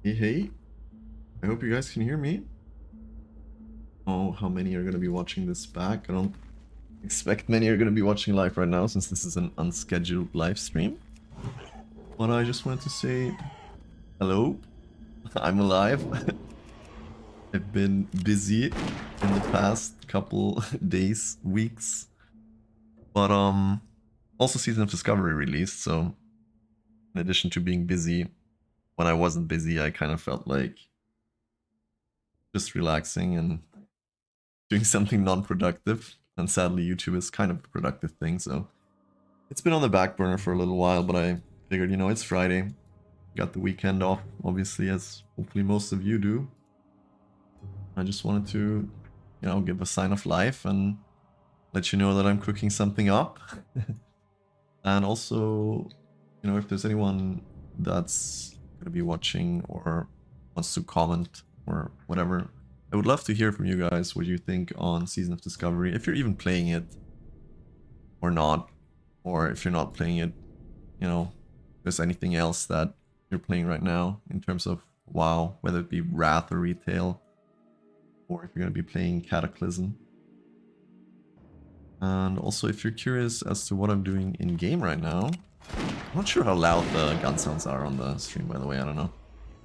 Hey, hey, I hope you guys can hear me. Oh, how many are going to be watching this back? I don't expect many are going to be watching live right now since this is an unscheduled live stream. But I just wanted to say hello. I'm alive. I've been busy in the past couple days, weeks. But also Season of Discovery released, so in addition to being busy, when I wasn't busy, I kind of felt like just relaxing and doing something non-productive. And sadly, YouTube is kind of a productive thing, so it's been on the back burner for a little while, but I figured, it's Friday. Got the weekend off, obviously, as hopefully most of you do. I just wanted to, give a sign of life and let you know that I'm cooking something up. And also, if there's anyone that's going to be watching or wants to comment or whatever, I would love to hear from you guys what you think on Season of Discovery, if you're even playing it or not, or if you're not playing it, if there's anything else that you're playing right now in terms of WoW, whether it be Wrath or Retail, or if you're going to be playing Cataclysm. And also, if you're curious as to what I'm doing in-game right now, I'm not sure how loud the gun sounds are on the stream, by the way, I don't know.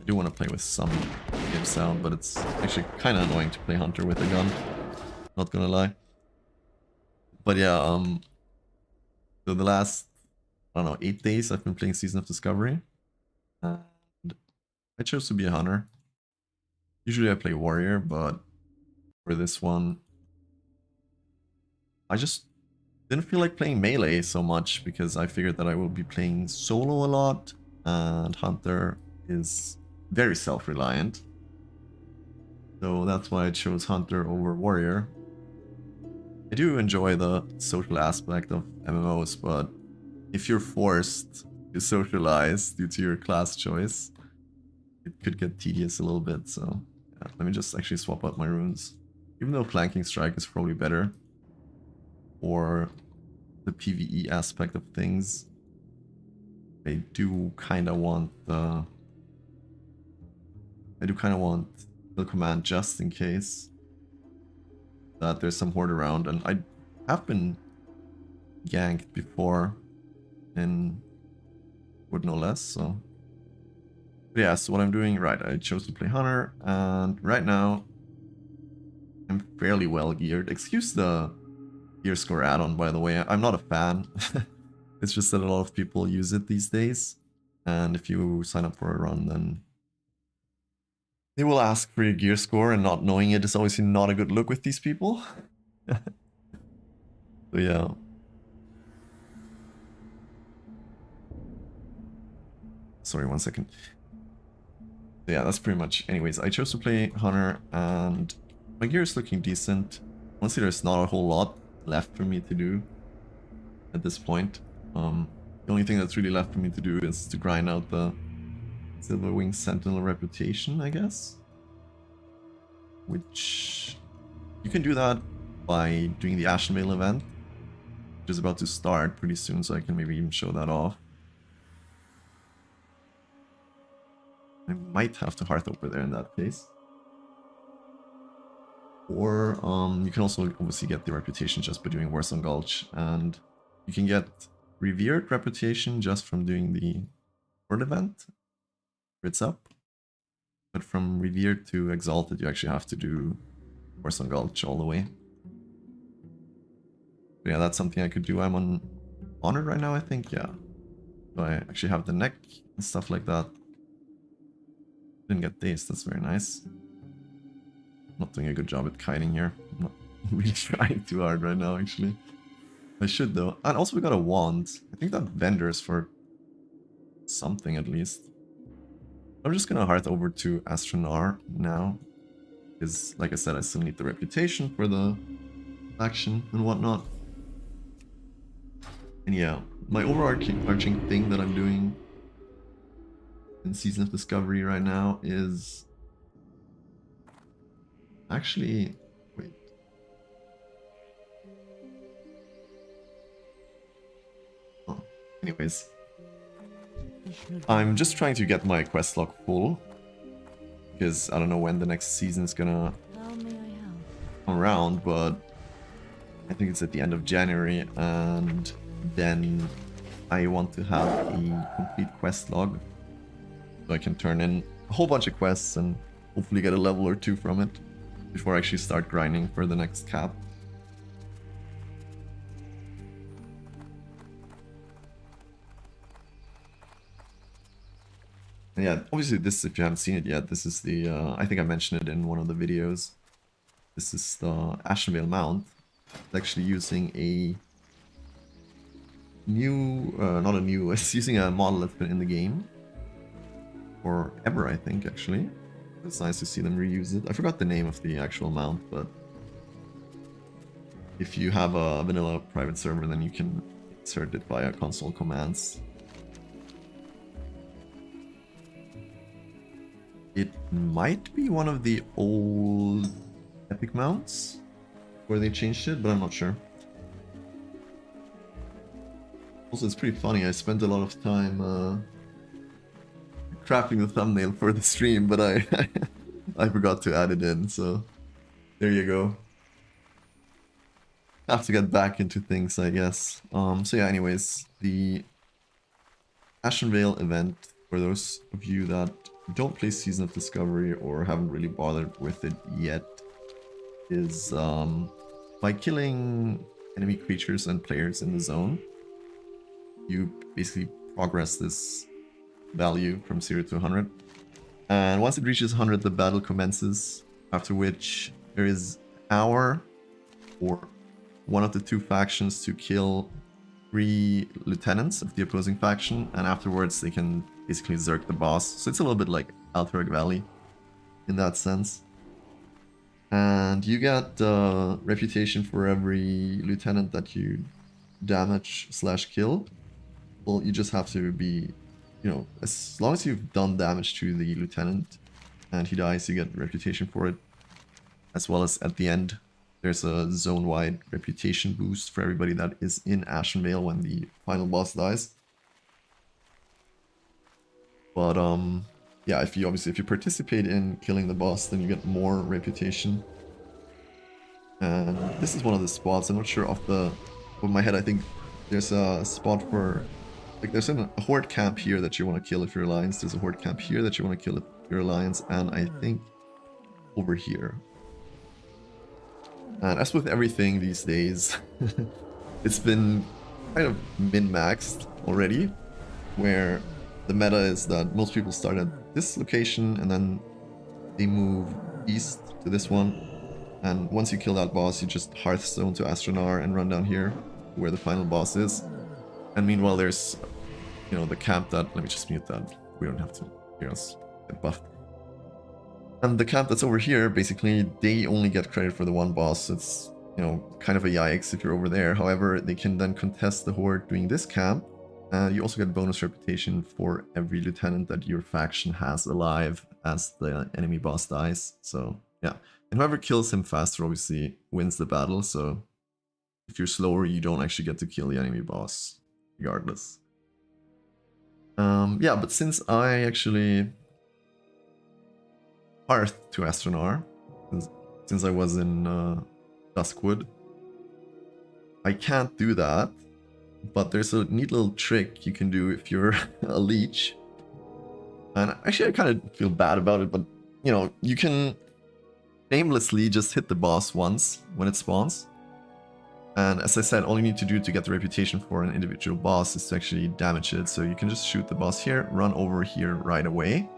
I do want to play with some game sound, but it's actually kind of annoying to play Hunter with a gun, not gonna lie. But yeah, so the last, I don't know, 8 days I've been playing Season of Discovery, and I chose to be a Hunter. Usually I play Warrior, but for this one, I just didn't feel like playing melee so much because I figured that I will be playing solo a lot, and Hunter is very self-reliant. So that's why I chose Hunter over Warrior. I do enjoy the social aspect of MMOs, but if you're forced to socialize due to your class choice, it could get tedious a little bit. So yeah, let me just actually swap out my runes. Even though Flanking Strike is probably better for the PvE aspect of things, I do kind of want the command just in case that there's some horde around, and I have been ganked before in Wood No Less, so but yeah, so what I'm doing, right, I chose to play Hunter, and right now I'm fairly well geared. Excuse the gear score add-on, by the way. I'm not a fan. It's just that a lot of people use it these days, and if you sign up for a run, then they will ask for your gear score, and not knowing it is obviously not a good look with these people. So yeah. Sorry, 1 second. So yeah, that's pretty much. Anyways, I chose to play Hunter, and my gear is looking decent. Honestly, there's not a whole lot left for me to do at this point. The only thing that's really left for me to do is to grind out the Silverwing Sentinel reputation, I guess. Which you can do that by doing the Ashenvale event, which is about to start pretty soon, so I can maybe even show that off. I might have to Hearth over there in that case. Or you can also obviously get the reputation just by doing Warsong Gulch, and you can get Revered reputation just from doing the Horde event. It's up. But from Revered to Exalted, you actually have to do Warsong Gulch all the way. But yeah, that's something I could do. I'm on Honored right now, I think, yeah. So I actually have the neck and stuff like that. Didn't get dazed, that's very nice. Not doing a good job at kiting here. I'm not really trying too hard right now, actually. I should, though. And also we got a wand. I think that vendor is for something, at least. I'm just gonna hearth over to Astronar now. Because, like I said, I still need the reputation for the action and whatnot. And yeah, my overarching thing that I'm doing in Season of Discovery right now is actually, wait. Oh, anyways, I'm just trying to get my quest log full because I don't know when the next season is gonna How may I help? come around, but I think it's at the end of January, and then I want to have a complete quest log so I can turn in a whole bunch of quests and hopefully get a level or two from it before I actually start grinding for the next cap. And yeah, obviously this, if you haven't seen it yet, this is the, I think I mentioned it in one of the videos. This is the Ashenvale mount. It's actually using a new, not a new, it's using a model that's been in the game forever, I think, actually. It's nice to see them reuse it. I forgot the name of the actual mount, but if you have a vanilla private server, then you can insert it via console commands. It might be one of the old Epic mounts where they changed it, but I'm not sure. Also, it's pretty funny. I spent a lot of time crafting the thumbnail for the stream, but I I forgot to add it in, so there you go. Have to get back into things, I guess. So yeah, anyways, the Ashenvale event, for those of you that don't play Season of Discovery or haven't really bothered with it yet, is by killing enemy creatures and players in the zone, you basically progress this value from 0 to 100. And once it reaches 100, the battle commences, after which there is an hour for one of the two factions to kill 3 lieutenants of the opposing faction, and afterwards they can basically zerk the boss. So it's a little bit like Alterac Valley in that sense. And you get reputation for every lieutenant that you damage / kill. Well, you just have to be, you know, as long as you've done damage to the lieutenant and he dies, you get reputation for it. As well as at the end, there's a zone-wide reputation boost for everybody that is in Ashenvale when the final boss dies. But yeah, if you participate in killing the boss, then you get more reputation. And this is one of the spots. I'm not sure off the top of my head. I think there's a spot for, like, there's a horde camp here that you want to kill if you're Alliance. There's a horde camp here that you want to kill if you're Alliance, and I think over here. And as with everything these days, it's been kind of min-maxed already, where the meta is that most people start at this location and then they move east to this one. And once you kill that boss, you just Hearthstone to Astronar and run down here where the final boss is. And meanwhile, there's, you know, the camp that, let me just mute that. We don't have to hear us get buffed. And the camp that's over here, basically, they only get credit for the one boss. It's, you know, kind of a yikes if you're over there. However, they can then contest the horde doing this camp. You also get bonus reputation for every lieutenant that your faction has alive as the enemy boss dies. So, yeah. And whoever kills him faster, obviously, wins the battle. So, if you're slower, you don't actually get to kill the enemy boss, regardless. Yeah, but since I actually Hearth to Astronar, since I was in Duskwood, I can't do that, but there's a neat little trick you can do if you're a leech. And actually I kind of feel bad about it, but you know, you can aimlessly just hit the boss once when it spawns. And as I said, all you need to do to get the reputation for an individual boss is to actually damage it. So you can just shoot the boss here, run over here right away,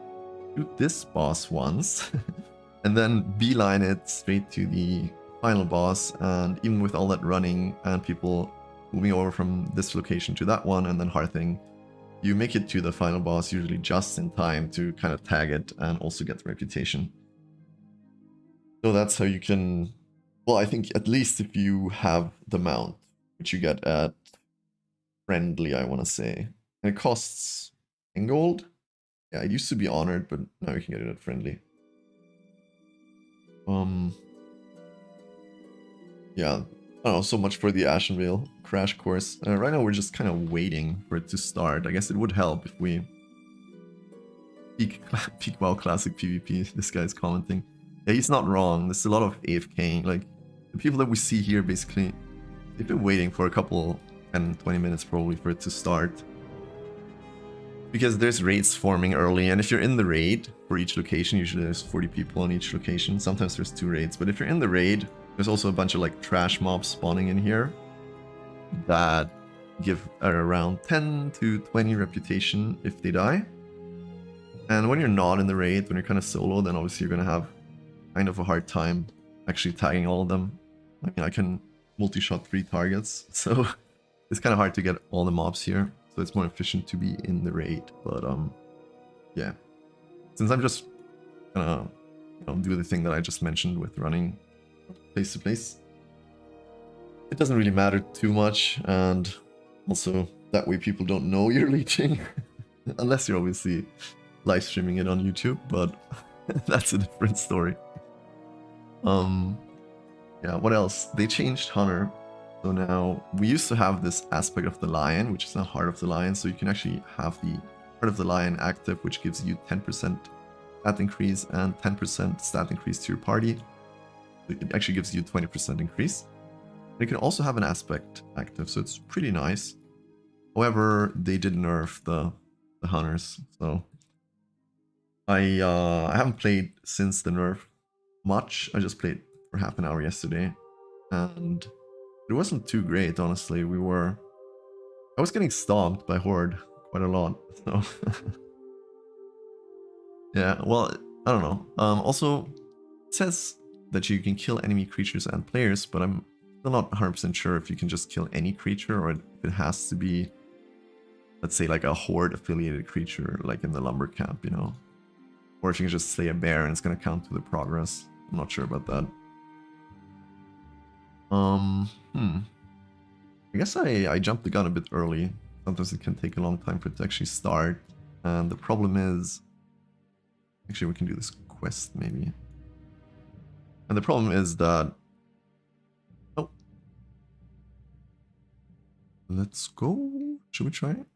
shoot this boss once, and then beeline it straight to the final boss. And even with all that running and people moving over from this location to that one and then hearthing, you make it to the final boss usually just in time to kind of tag it and also get the reputation. So that's how you can, well, I think at least if you have the mount, which you get at friendly, I want to say. And it costs 10 gold. Yeah, it used to be honored, but now you can get it at friendly. Yeah, I don't know, so much for the Ashenvale crash course. Right now we're just kind of waiting for it to start. I guess it would help if we Peak WoW Classic PvP. This guy's commenting. Yeah, he's not wrong. There's a lot of AFKing. Like, the people that we see here, basically, they've been waiting for a couple, 10, 20 minutes probably for it to start. Because there's raids forming early, and if you're in the raid for each location, usually there's 40 people on each location. Sometimes there's 2 raids, but if you're in the raid, there's also a bunch of like trash mobs spawning in here that give around 10 to 20 reputation if they die. And when you're not in the raid, when you're kind of solo, then obviously you're going to have kind of a hard time actually tagging all of them. I mean, I can multi-shot 3 targets, so it's kind of hard to get all the mobs here. So it's more efficient to be in the raid. But yeah, since I'm just gonna do the thing that I just mentioned with running place to place, it doesn't really matter too much, and also that way people don't know you're leeching, unless you're obviously live streaming it on YouTube, but that's a different story. Yeah, what else? They changed Hunter. So now, we used to have this aspect of the lion, which is now Heart of the Lion, so you can actually have the Heart of the Lion active, which gives you 10% stat increase and 10% stat increase to your party. It actually gives you 20% increase. You can also have an aspect active, so it's pretty nice. However, they did nerf the hunters, so I haven't played since the nerf much. I just played for half an hour yesterday, and it wasn't too great, honestly. I was getting stomped by Horde quite a lot, so yeah, well, I don't know. Also, it says that you can kill enemy creatures and players, but I'm still not 100% sure if you can just kill any creature, or if it has to be, let's say, like a Horde affiliated creature, like in the lumber camp, you know? Or if you can just slay a bear and it's gonna count to the progress. I'm not sure about that. I guess I jumped the gun a bit early. Sometimes it can take a long time for it to actually start. And the problem is... Actually, we can do this quest, maybe. And the problem is that... Oh. Let's go. Should we try it?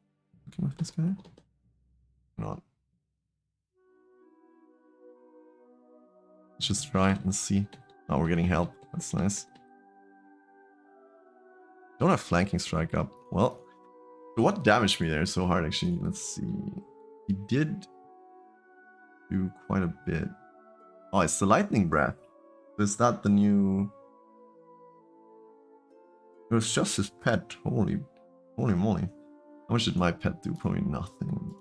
Okay, with this guy? Not. Let's just try it and see. Oh, we're getting help. That's nice. Don't have flanking strike up. Well, so what damaged me there so hard, actually? Let's see. He did do quite a bit. Oh, it's the lightning breath. Is that the new... It was just his pet. Holy moly. How much did my pet do? Probably nothing.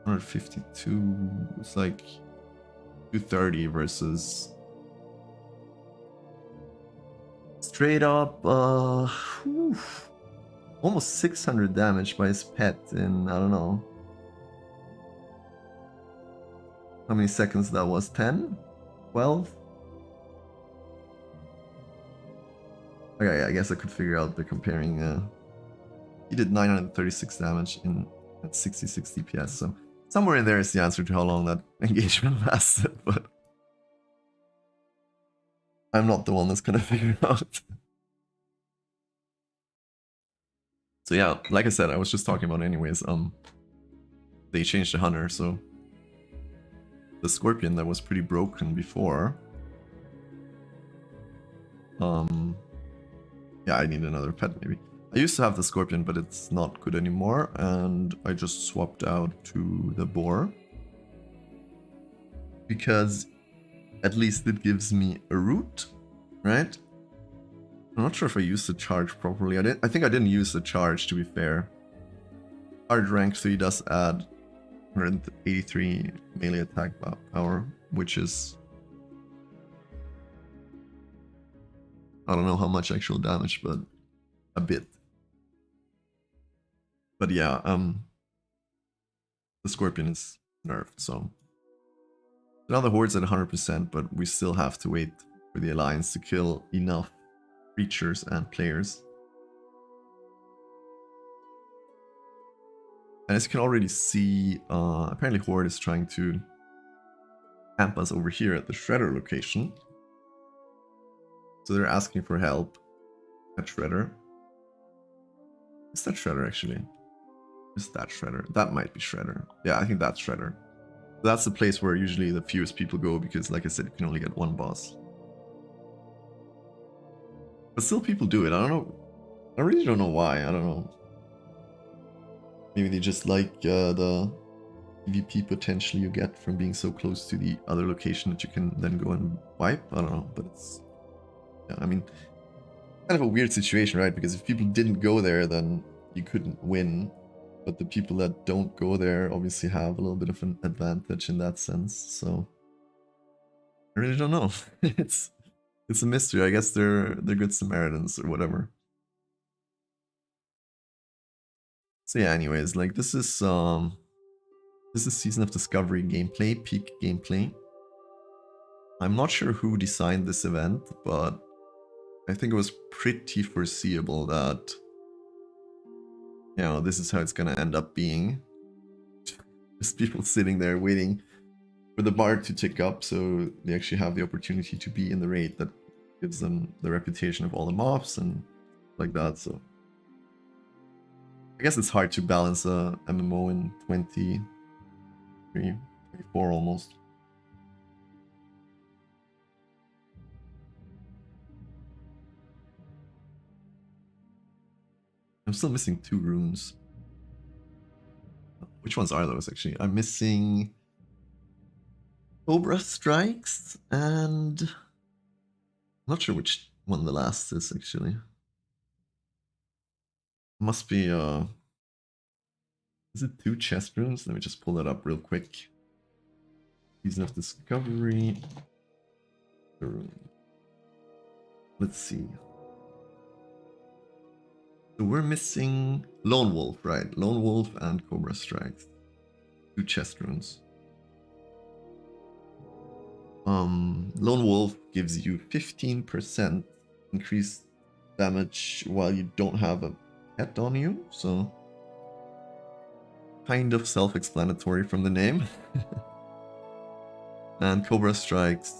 152. It's like 230 versus... Straight up, almost 600 damage by his pet in, I don't know. How many seconds that was? 10? 12? Okay, I guess I could figure out by comparing. He did 936 damage at 66 DPS, so somewhere in there is the answer to how long that engagement lasted, but I'm not the one that's gonna figure it out. So yeah, like I said, I was just talking about anyways, they changed the hunter, so the scorpion that was pretty broken before. Yeah, I need another pet maybe. I used to have the scorpion, but it's not good anymore, and I just swapped out to the boar. Because at least it gives me a root, right? I'm not sure if I used the charge properly. I think I didn't use the charge, to be fair. Charge rank 3 does add 183 melee attack power, which is... I don't know how much actual damage, but a bit. But yeah, the scorpion is nerfed, so... Now the horde's at 100%, but we still have to wait for the alliance to kill enough creatures and players. And as you can already see, apparently Horde is trying to camp us over here at the Shredder location. So they're asking for help at Shredder. Is that Shredder actually? Is that Shredder? That might be Shredder. Yeah, I think that's Shredder. That's the place where usually the fewest people go because, like I said, you can only get one boss. But still people do it. I don't know. I really don't know why. I don't know. Maybe they just like the PvP potential you get from being so close to the other location that you can then go and wipe. I don't know, but it's... Yeah, I mean, kind of a weird situation, right? Because if people didn't go there, then you couldn't win. But the people that don't go there obviously have a little bit of an advantage in that sense, so... I really don't know. It's a mystery. I guess they're good Samaritans or whatever. So yeah, anyways, like this is Season of Discovery gameplay, peak gameplay. I'm not sure who designed this event, but I think it was pretty foreseeable that, you know, this is how it's gonna end up being. Just people sitting there waiting for the bar to tick up so they actually have the opportunity to be in the raid that gives them the reputation of all the mobs and like that, so... I guess it's hard to balance a MMO in 23, 24 almost. I'm still missing 2 runes. Which ones are those actually? I'm missing Cobra Strikes and I'm not sure which one the last is actually. Must be is it 2 chest runes? Let me just pull that up real quick. Season of Discovery. Let's see. So we're missing Lone Wolf, right? Lone Wolf and Cobra Strikes. 2 chest runes. Lone Wolf gives you 15% increased damage while you don't have a pet on you, so kind of self-explanatory from the name. And Cobra Strikes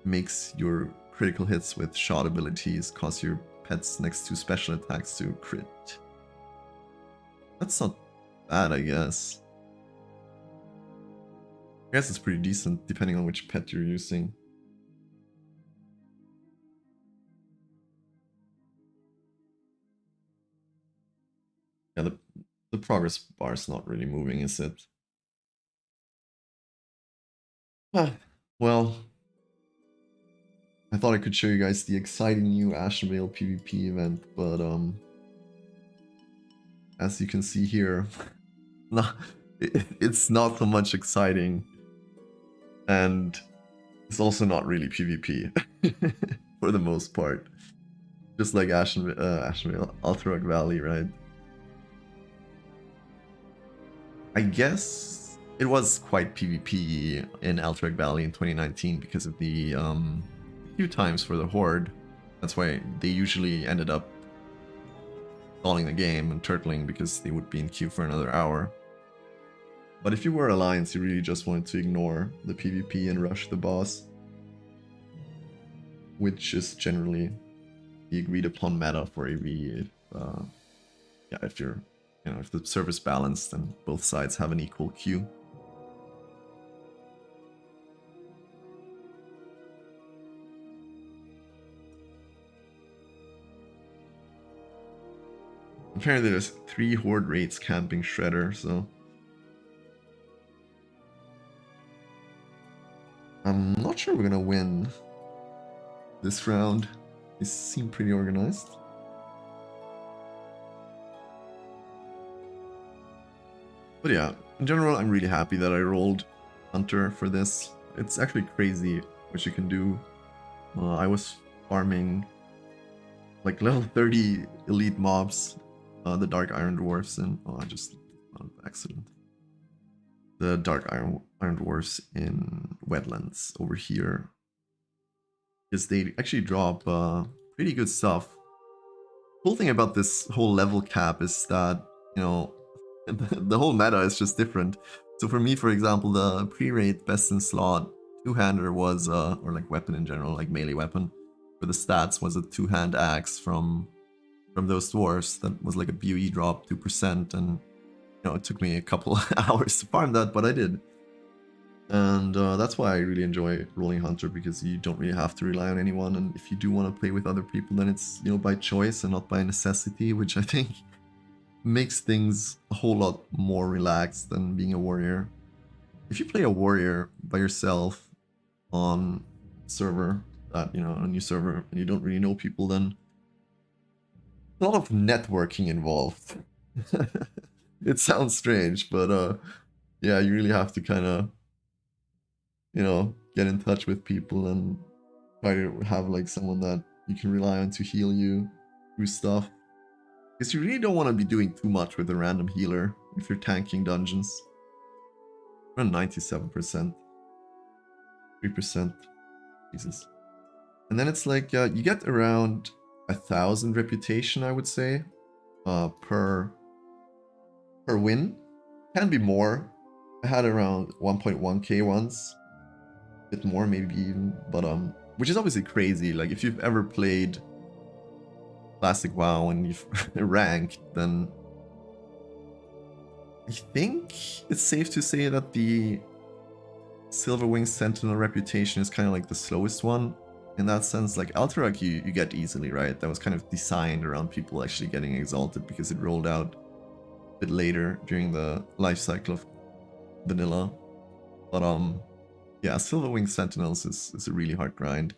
makes your critical hits with shot abilities cause your pets next to special attacks to crit. That's not bad, I guess. I guess it's pretty decent depending on which pet you're using. Yeah, the progress bar is not really moving, is it? Well, I thought I could show you guys the exciting new Ashenvale PvP event, but as you can see here, it's not so much exciting, and it's also not really PvP for the most part. Just like Ashenvale, Alterac Valley, right? I guess it was quite PvP in Alterac Valley in 2019 because of the queue times for the Horde. That's why they usually ended up stalling the game and turtling because they would be in queue for another hour. But if you were Alliance, you really just wanted to ignore the PvP and rush the boss, which is generally the agreed upon meta for AV. Yeah, if you're, you know, if the server's balanced and both sides have an equal queue. Apparently there's 3 Horde raids camping Shredder, so... I'm not sure we're gonna win this round. They seem pretty organized. But yeah, in general, I'm really happy that I rolled Hunter for this. It's actually crazy what you can do. I was farming like level 30 elite mobs, the Dark Iron Dwarfs, and I just found an accident. The Dark Iron Dwarfs in Wetlands over here, because they actually drop pretty good stuff. Cool thing about this whole level cap is that, you know, the whole meta is just different. So for me, for example, the pre-raid best in slot 2-hander was, or like weapon in general, like melee weapon, for the stats was a 2-hand axe from from those dwarves. That was like a BOE drop, 2%, and it took me a couple hours to farm that, but I did. And that's why I really enjoy rolling Hunter, because you don't really have to rely on anyone, and if you do want to play with other people, then it's by choice and not by necessity, which I think makes things a whole lot more relaxed than being a warrior. If you play a warrior by yourself on a server, a new server, and you don't really know people, then a lot of networking involved. It sounds strange, but yeah, you really have to kind of get in touch with people and try to have like someone that you can rely on to heal you through stuff. Because you really don't want to be doing too much with a random healer if you're tanking dungeons. Around 97%. 3%. Jesus. And then it's like, you get around 1,000 reputation, I would say, per win. Can be more. I had around 1.1k once. A bit more, maybe even, but which is obviously crazy. Like, if you've ever played Classic WoW and you've ranked, then I think it's safe to say that the Silverwing Sentinel reputation is kind of like the slowest one. In that sense, like Alterac you get easily, right? That was kind of designed around people actually getting exalted because it rolled out a bit later during the life cycle of vanilla. But yeah, Silverwing Sentinels is a really hard grind.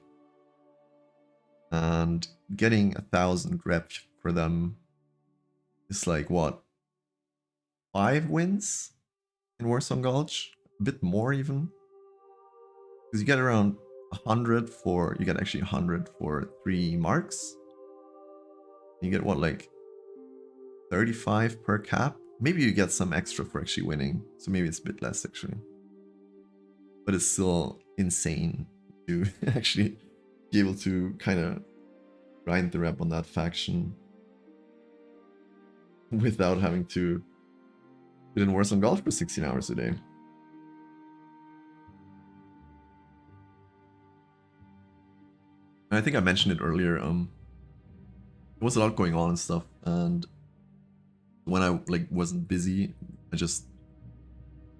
And getting 1,000 rep for them is like, what? 5 wins in Warsong Gulch? A bit more even. Because you get around 100 for, you get actually 100 for 3 marks. You get what, like 35 per cap? Maybe you get some extra for actually winning, so maybe it's a bit less actually. But it's still insane to actually be able to kind of grind the rep on that faction without having to sit in Warsong Golf for 16 hours a day. I think I mentioned it earlier, there was a lot going on and stuff, and when I wasn't busy, I just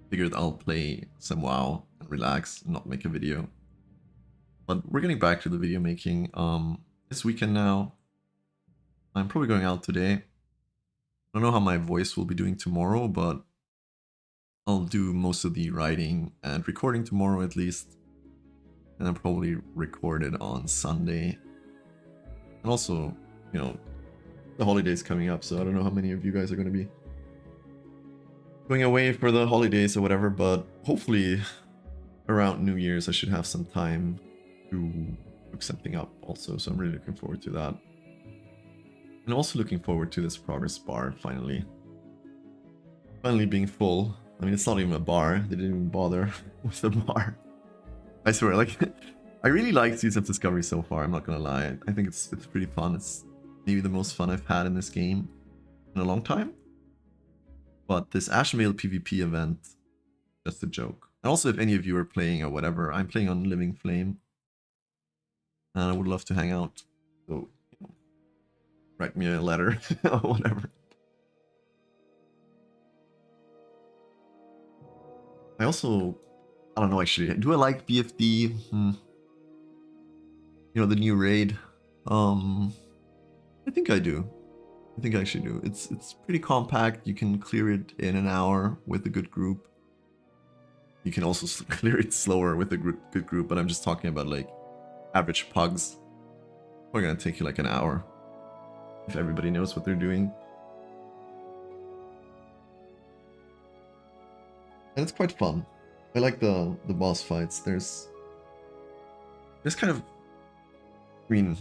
figured I'll play some WoW and relax and not make a video. But we're getting back to the video making this weekend now. I'm probably going out today. I don't know how my voice will be doing tomorrow, but I'll do most of the writing and recording tomorrow at least. And then probably record it on Sunday. And also, the holidays coming up, so I don't know how many of you guys are going to be going away for the holidays or whatever, but hopefully around New Year's I should have some time to cook something up also, so I'm really looking forward to that. And also looking forward to this progress bar finally being full. I mean, it's not even a bar, they didn't even bother with the bar. I swear, like, I really like Seeds of Discovery so far, I'm not gonna lie. I think it's pretty fun. It's maybe the most fun I've had in this game in a long time. But this Ashmail PvP event, just a joke. And also, if any of you are playing or whatever, I'm playing on Living Flame. And I would love to hang out. So, write me a letter or whatever. I also, I don't know actually, do I like BFD? The new raid. I think I do. I think I actually do. It's pretty compact. You can clear it in an hour with a good group. You can also clear it slower with a good group, but I'm just talking about like average pugs. We're gonna take you like an hour if everybody knows what they're doing. And it's quite fun. I like the boss fights. There's kind of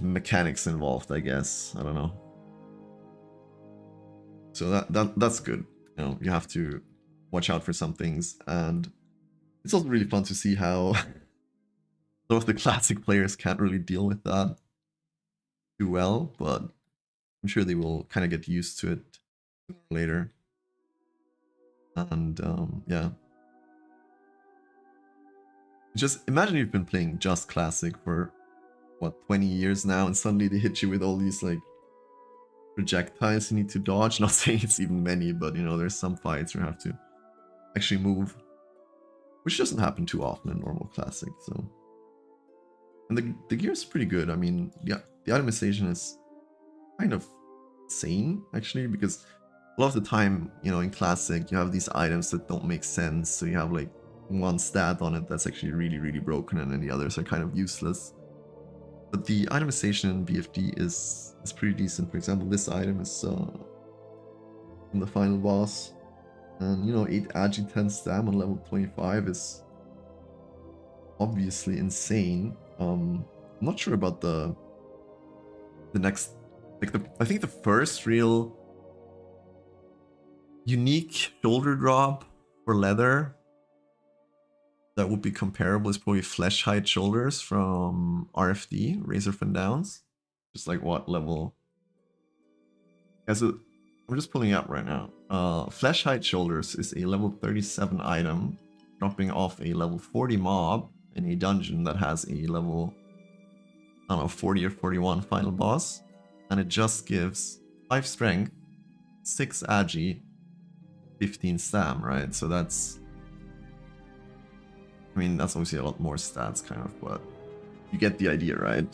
mechanics involved, I guess. I don't know. So that's good. You have to watch out for some things, and it's also really fun to see how some of the classic players can't really deal with that too well, but I'm sure they will kind of get used to it later. And yeah. Just imagine you've been playing just classic for what, 20 years now, and suddenly they hit you with all these like projectiles you need to dodge. Not saying it's even many, but you know, there's some fights where you have to actually move, which doesn't happen too often in normal classic. So, and the gear is pretty good. I mean, yeah, the itemization is kind of insane actually, because a lot of the time, you know, in classic you have these items that don't make sense. So you have like one stat on it that's actually really broken, and then the others are kind of useless. But the itemization in BFD is pretty decent. For example, this item is from the final boss, and you know, 8 agi, 10 stam on level 25 is obviously insane. I'm not sure about the next, like I think the first real unique shoulder drop for leather that would be comparable is probably flesh hide shoulders from RFD, Razor Fin Downs. Just like what level? Yeah, so I'm just pulling it up right now. Flesh hide shoulders is a level 37 item, dropping off a level 40 mob in a dungeon that has a level, I don't know, 40 or 41 final boss. And it just gives 5 strength, 6 agi, 15 stam, right? So that's, I mean, that's obviously a lot more stats, kind of, but you get the idea, right?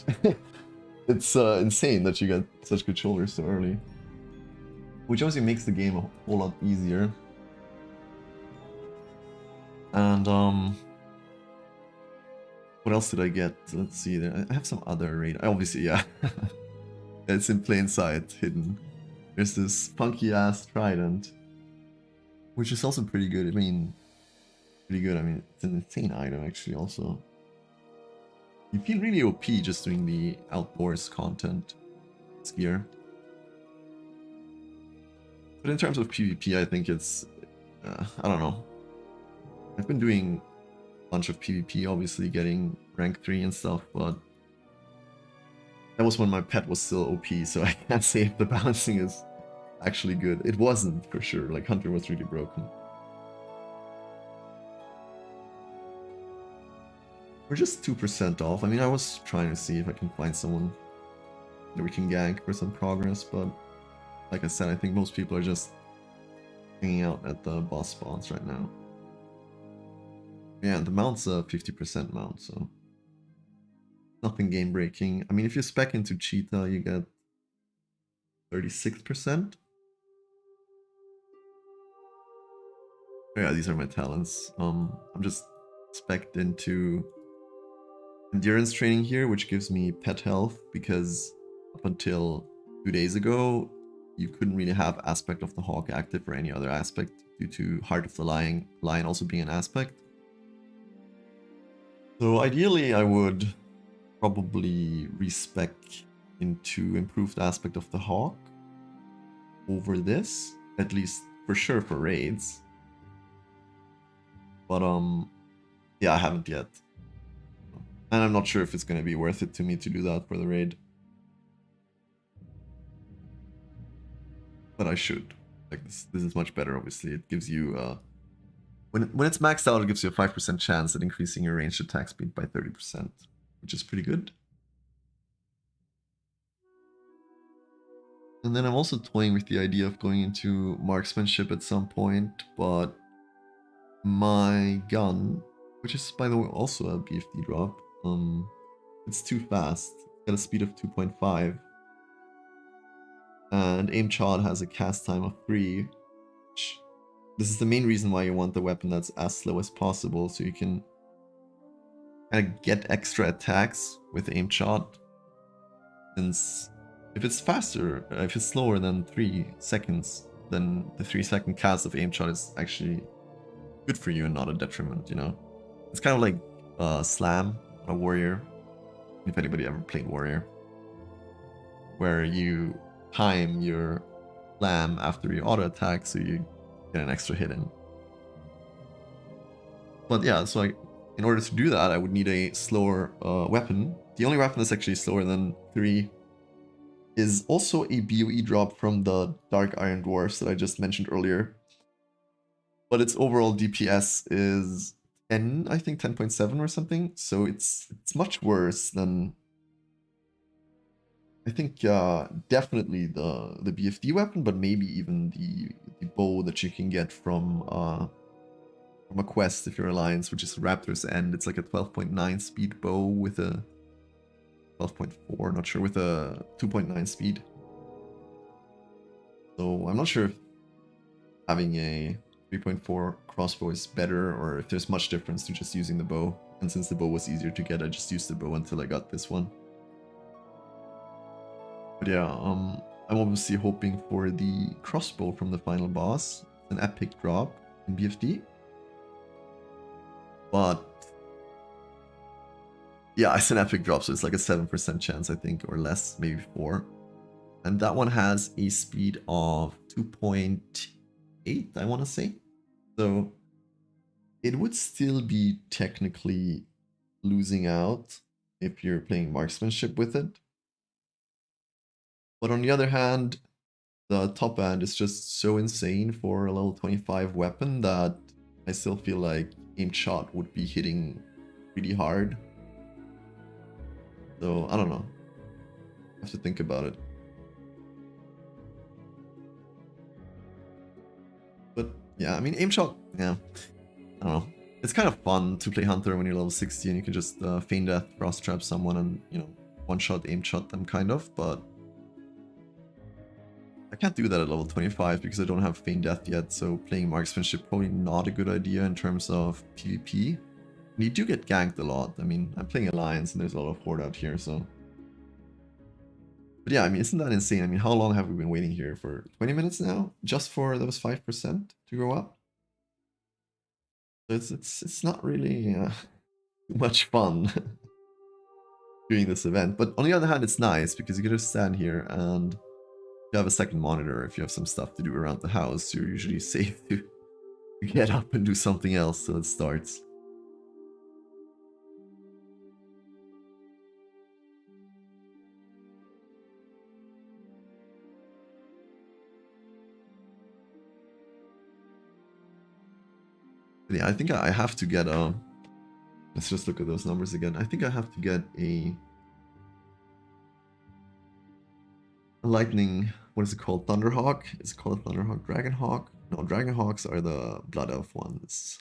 It's insane that you get such good shoulders so early, which obviously makes the game a whole lot easier. And what else did I get? Let's see. I have some other raid. Obviously, yeah, it's in plain sight, hidden. There's this funky ass trident, which is also pretty good. I mean, pretty good. I mean, it's an insane item actually. Also, you feel really OP just doing the outdoors content. It's gear. But in terms of PvP, I think it's, I don't know. I've been doing a bunch of PvP, obviously getting rank 3 and stuff, but that was when my pet was still OP, so I can't say if the balancing is actually good. It wasn't, for sure. Like, Hunter was really broken. We're just 2% off. I mean, I was trying to see if I can find someone that we can gank for some progress, but like I said, I think most people are just hanging out at the boss spawns right now. Yeah, the mount's a 50% mount, so nothing game breaking. I mean, if you spec into Cheetah, you get 36%. Yeah, these are my talents. I'm just spec'd into endurance training here, which gives me pet health, because up until 2 days ago, you couldn't really have Aspect of the Hawk active or any other aspect due to Heart of the Lion also being an aspect. So ideally, I would probably respec into Improved Aspect of the Hawk over this, at least for sure for raids. But yeah, I haven't yet. And I'm not sure if it's going to be worth it to me to do that for the raid. But I should. Like, this is much better, obviously. It gives you, when it's maxed out, it gives you a 5% chance at increasing your ranged attack speed by 30%, which is pretty good. And then I'm also toying with the idea of going into marksmanship at some point, but my gun, which is, by the way, also a BFD drop, it's too fast. It's got a speed of 2.5. And Aim Chod has a cast time of 3. Which, this is the main reason why you want the weapon that's as slow as possible, so you can kind of get extra attacks with Aim Chod. Since if it's faster, if it's slower than 3 seconds, then the 3-second cast of Aim Chod is actually good for you and not a detriment, you know? It's kind of like Slam, a Warrior, if anybody ever played Warrior, where you time your Slam after your auto attack so you get an extra hit in. But yeah, so in order to do that, I would need a slower weapon. The only weapon that's actually slower than 3 is also a BOE drop from the Dark Iron Dwarfs that I just mentioned earlier. But its overall DPS is 10, I think 10.7 or something. So it's much worse than I think definitely the BFD weapon, but maybe even the bow that you can get from a quest if you're Alliance, which is Raptor's End. It's like a 12.9 speed bow with a 12.4, not sure, with a 2.9 speed. So I'm not sure if having a 3.4 crossbow is better or if there's much difference to just using the bow. And since the bow was easier to get, I just used the bow until I got this one. But yeah, I'm obviously hoping for the crossbow from the final boss, an epic drop in BFD. But yeah, it's an epic drop, so it's like a 7% chance, I think, or less, maybe 4. And that one has a speed of 2.8, I want to say. So it would still be technically losing out if you're playing marksmanship with it. But on the other hand, the top end is just so insane for a level 25 weapon that I still feel like aimed shot would be hitting really hard. So I don't know. I have to think about it. But yeah, I mean, aim shot, yeah, I don't know. It's kind of fun to play Hunter when you're level 60 and you can just feign death, frost trap someone and, you know, one-shot, aim shot them kind of, but I can't do that at level 25 because I don't have feign death yet, so playing marksmanship probably not a good idea in terms of PvP. And you do get ganked a lot. I mean, I'm playing Alliance and there's a lot of Horde out here, so... But yeah, I mean, isn't that insane? I mean, how long have we been waiting here? For 20 minutes now? Just for those 5% to go up? So it's not really much fun doing this event. But on the other hand, it's nice because you can just stand here and you have a second monitor. If you have some stuff to do around the house, you're usually safe to get up and do something else till it starts. But yeah, I think I have to get a... Let's just look at those numbers again. I think I have to get a lightning... What is it called? Thunderhawk? Is it called a Thunderhawk? Dragonhawk? No, Dragonhawks are the Blood Elf ones.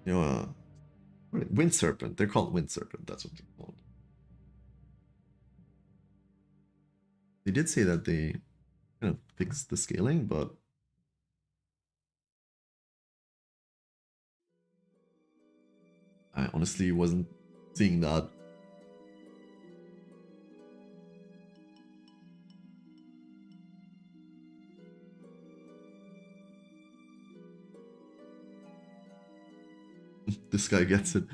You know, Wind Serpent. They're called Wind Serpent. That's what they're called. They did say that they kind of fixed the scaling, but I honestly wasn't seeing that. This guy gets it.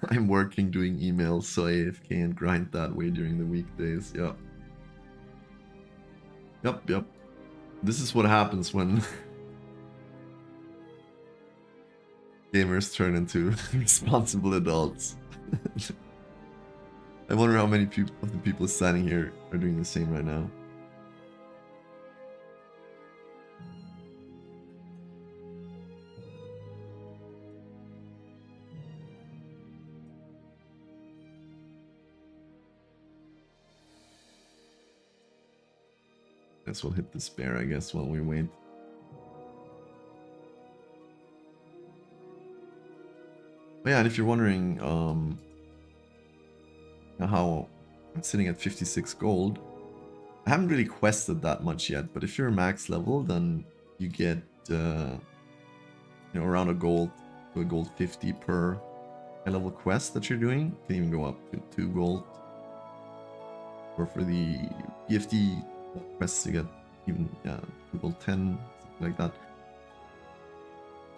I'm working doing emails, so AFK and grind that way during the weekdays. Yep. Yep. This is what happens when gamers turn into responsible adults. I wonder how many of the people standing here are doing the same right now. Guess we'll hit the spare, I guess, while we wait. But yeah, and if you're wondering how I'm sitting at 56 gold, I haven't really quested that much yet, but if you're max level, then you get you know, around a gold to a gold 50 per high level quest that you're doing. You can even go up to 2 gold. Or for the BFD quests, you get even 2 gold 10, something like that.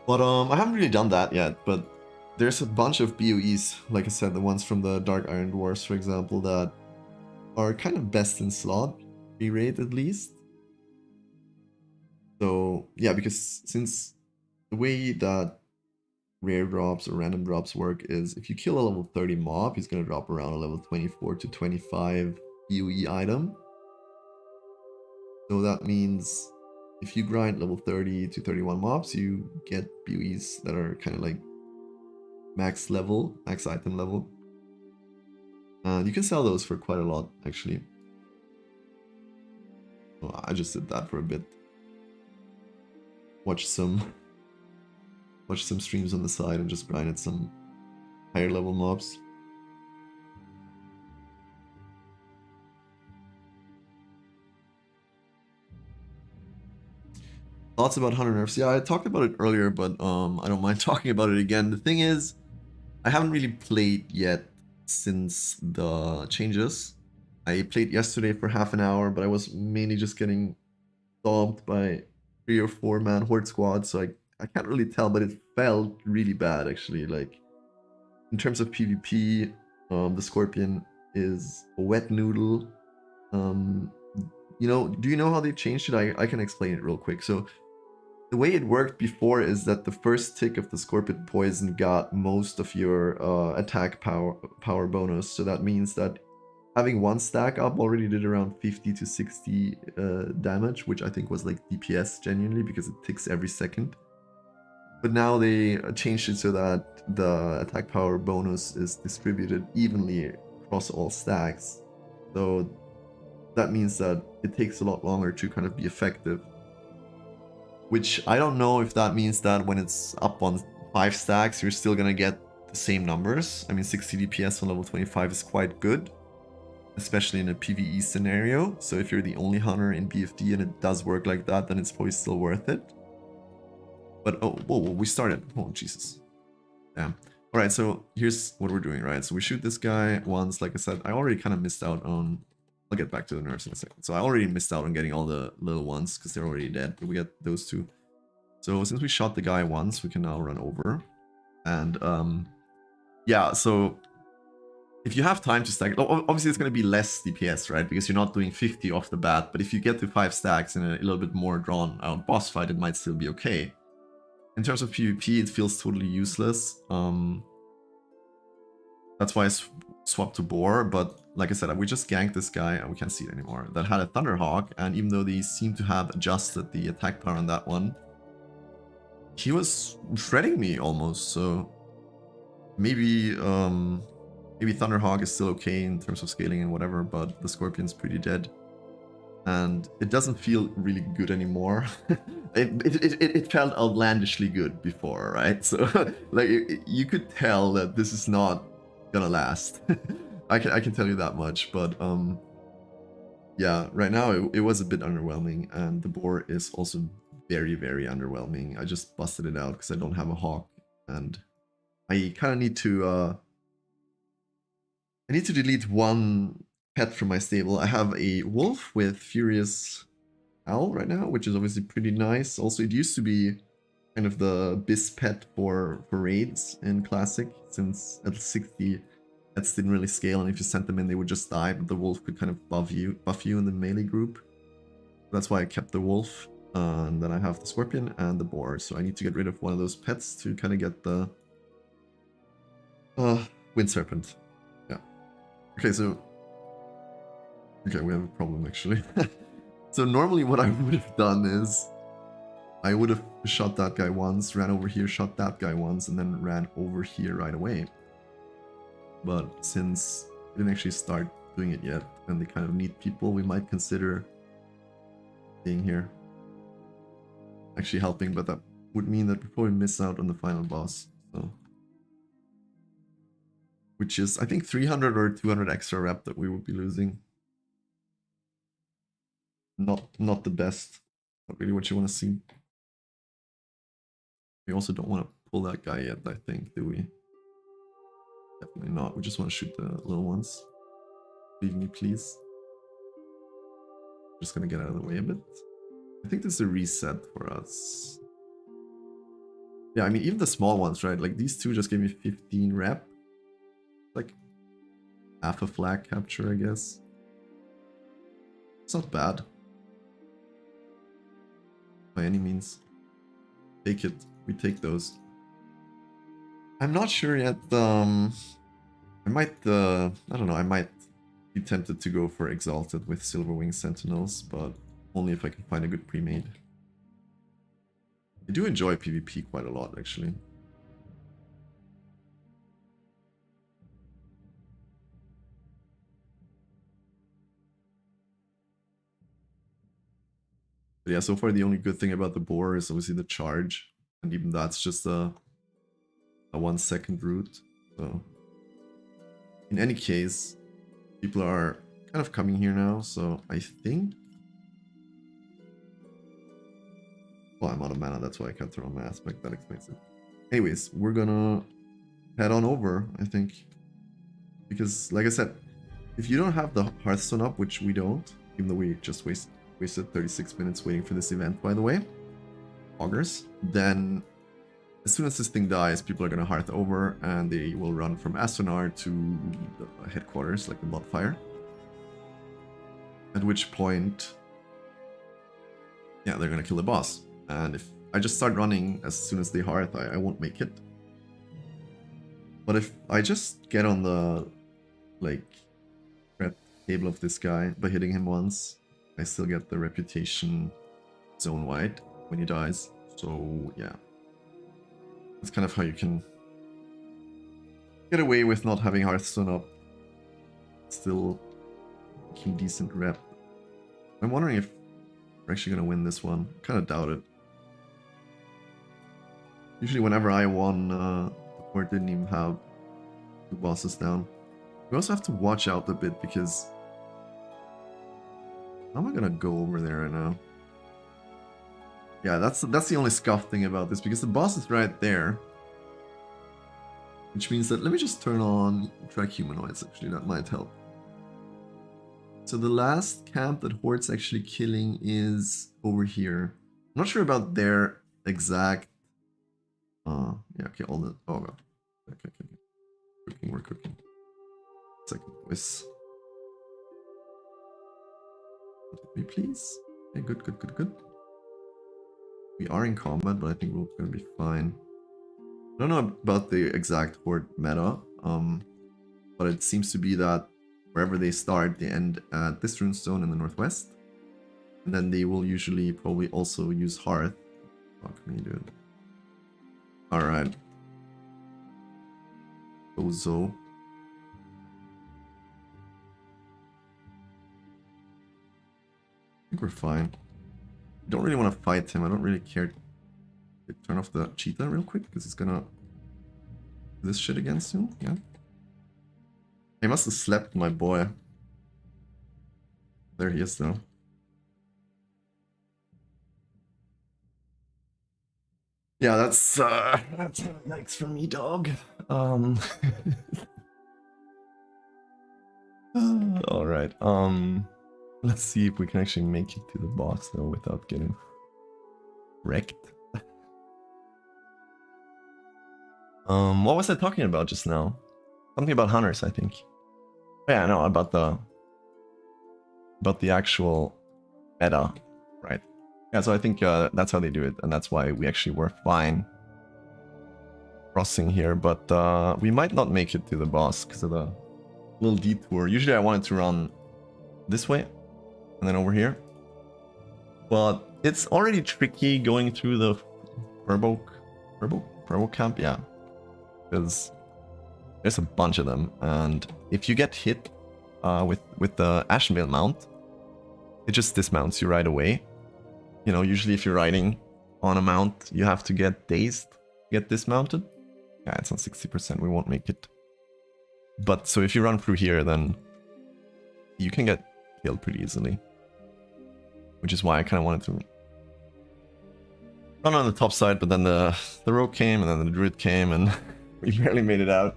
But I haven't really done that yet, but there's a bunch of BOEs, like I said, the ones from the Dark Iron Dwarfs, for example, that are kind of best in slot, rate at least. So yeah, because since the way that rare drops or random drops work is if you kill a level 30 mob, he's going to drop around a level 24 to 25 BOE item. So that means if you grind level 30 to 31 mobs, you get BOEs that are kind of like max level, max item level. You can sell those for quite a lot, actually. Well, I just did that for a bit. Watch some streams on the side and just grinded some higher level mobs. Thoughts about Hunter nerfs? Yeah, I talked about it earlier, but I don't mind talking about it again. The thing is, I haven't really played yet since the changes. I played yesterday for half an hour, but I was mainly just getting stomped by 3 or 4 man horde squad, so I can't really tell, but it felt really bad actually. Like in terms of PvP, the Scorpion is a wet noodle. You know, do you know how they changed it? I can explain it real quick. So the way it worked before is that the first tick of the Scorpion Poison got most of your attack power bonus. So that means that having one stack up already did around 50 to 60 damage, which I think was like DPS genuinely because it ticks every second. But now they changed it so that the attack power bonus is distributed evenly across all stacks. So that means that it takes a lot longer to kind of be effective. Which I don't know if that means that when it's up on 5 stacks, you're still gonna get the same numbers. I mean, 60 DPS on level 25 is quite good, especially in a PvE scenario. So if you're the only hunter in BFD and it does work like that, then it's probably still worth it. But oh, whoa, we started. Oh, Jesus. Damn. All right, so here's what we're doing, right? So we shoot this guy once. Like I said, I already kind of missed out on... I'll get back to the nerfs in a second. So I already missed out on getting all the little ones because they're already dead. But we get those two. So since we shot the guy once, we can now run over. And yeah, so if you have time to stack, obviously it's going to be less DPS, right? Because you're not doing 50 off the bat. But if you get to 5 stacks in a little bit more drawn out boss fight, it might still be okay. In terms of PvP, it feels totally useless. That's why I swapped to Boar, but like I said, we just ganked this guy, and we can't see it anymore, that had a Thunderhawk, and even though they seem to have adjusted the attack power on that one, he was shredding me almost, so maybe Thunderhawk is still okay in terms of scaling and whatever, but the Scorpion's pretty dead. And it doesn't feel really good anymore. it felt outlandishly good before, right? So like you could tell that this is not gonna last. I can tell you that much, but yeah, right now it was a bit underwhelming, and the Boar is also very, very underwhelming. I just busted it out because I don't have a Hawk, and I kind of need to delete one pet from my stable. I have a wolf with Furious Owl right now, which is obviously pretty nice. Also, it used to be kind of the Bis pet for raids in Classic, since at 60 pets didn't really scale, and if you sent them in, they would just die, but the wolf could kind of buff you in the melee group. That's why I kept the wolf, and then I have the Scorpion and the Boar, so I need to get rid of one of those pets to kind of get the Wind Serpent. Yeah. Okay, so... Okay, we have a problem, actually. So normally what I would have done is I would have shot that guy once, ran over here, shot that guy once, and then ran over here right away. But since we didn't actually start doing it yet, and they kind of need people, we might consider being here. Actually helping, but that would mean that we probably miss out on the final boss. So, which is, I think, 300 or 200 extra rep that we would be losing. Not the best. Not really what you want to see. We also don't want to pull that guy yet, I think, do we? Definitely not. We just want to shoot the little ones. Leave me, please. Just gonna get out of the way a bit. I think this is a reset for us. Yeah, I mean, even the small ones, right? Like, these two just gave me 15 rep. Like, half a flag capture, I guess. It's not bad. By any means. Take it. We take those. I'm not sure yet. I might, I don't know, I might be tempted to go for Exalted with Silverwing Sentinels, but only if I can find a good pre-made. I do enjoy PvP quite a lot, actually. But yeah, so far the only good thing about the boar is obviously the charge. And even that's just a 1 second route. So in any case, people are kind of coming here now, so I think... Well, I'm out of mana, that's why I can't throw on my aspect, that explains it. Anyways, we're gonna head on over, I think. Because, like I said, if you don't have the Hearthstone up, which we don't, even though we just wasted 36 minutes waiting for this event, by the way, augers, then as soon as this thing dies, people are gonna Hearth over, and they will run from Astronar to the headquarters, like the Bloodfire. At which point, yeah, they're gonna kill the boss. And if I just start running as soon as they Hearth, I won't make it. But if I just get on the, like, red table of this guy by hitting him once, I still get the reputation zone-wide when he dies. So, yeah. That's kind of how you can get away with not having Hearthstone up. Still making decent rep. I'm wondering if we're actually going to win this one. Kind of doubt it. Usually whenever I won, the board didn't even have 2 bosses down. We also have to watch out a bit because... How am I going to go over there right now? Yeah, that's the only scuff thing about this, because the boss is right there. Which means that, let me just turn on track humanoids, actually, that might help. So the last camp that Horde's actually killing is over here. I'm not sure about their exact... yeah, okay, all the... Oh, god. Okay. Cooking, we're cooking. Second voice. Hit me, please. Okay, good. We are in combat, but I think we're gonna be fine. I don't know about the exact Horde meta, but it seems to be that wherever they start, they end at this runestone in the northwest. And then they will usually probably also use Hearth. Fuck me, dude. Alright. Ozo. I think we're fine. I don't really want to fight him. I don't really care. Turn off the cheetah real quick because he's gonna do this shit again soon. Yeah. He must have slept, my boy. There he is, though. Yeah, that's yikes for me, dog. All right. Let's see if we can actually make it to the boss though without getting wrecked. What was I talking about just now? Something about hunters, I think. Yeah, no, about the actual meta, right? Yeah, so I think that's how they do it, and that's why we actually were fine crossing here, but we might not make it to the boss because of the little detour. Usually I wanted to run this way and then over here, but it's already tricky going through the Purbo camp, yeah, because there's a bunch of them, and if you get hit with the Ashenvale mount, it just dismounts you right away. You know, usually if you're riding on a mount, you have to get dazed, get dismounted. Yeah, it's on 60%, we won't make it. But so if you run through here, then you can get killed pretty easily. Which is why I kind of wanted to run on the top side, but then the rogue came, and then the druid came, and we barely made it out.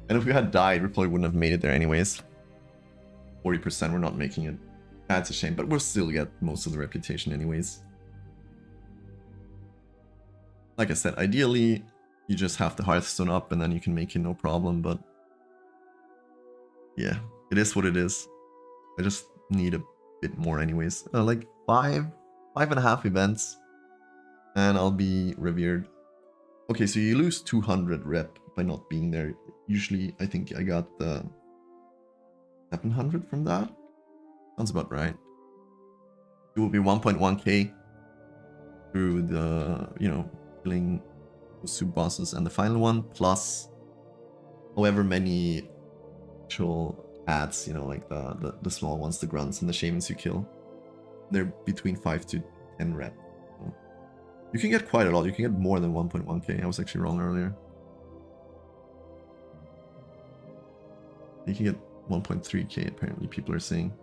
And if we had died, we probably wouldn't have made it there anyways. 40% we're not making it. That's a shame, but we'll still get most of the reputation anyways. Like I said, ideally, you just have the Hearthstone up and then you can make it no problem, but yeah, it is what it is. I just need a bit more anyways. Like 5.5 events, and I'll be revered. Okay, so you lose 200 rep by not being there. Usually, I think I got 700 from that. Sounds about right. It will be 1.1k through the, you know, killing those 2 bosses and the final one, plus however many actual ads, you know, like the small ones, the grunts and the shamans you kill. They're between 5 to 10 rep. So you can get quite a lot. You can get more than 1.1k. I was actually wrong earlier. You can get 1.3k apparently, people are saying.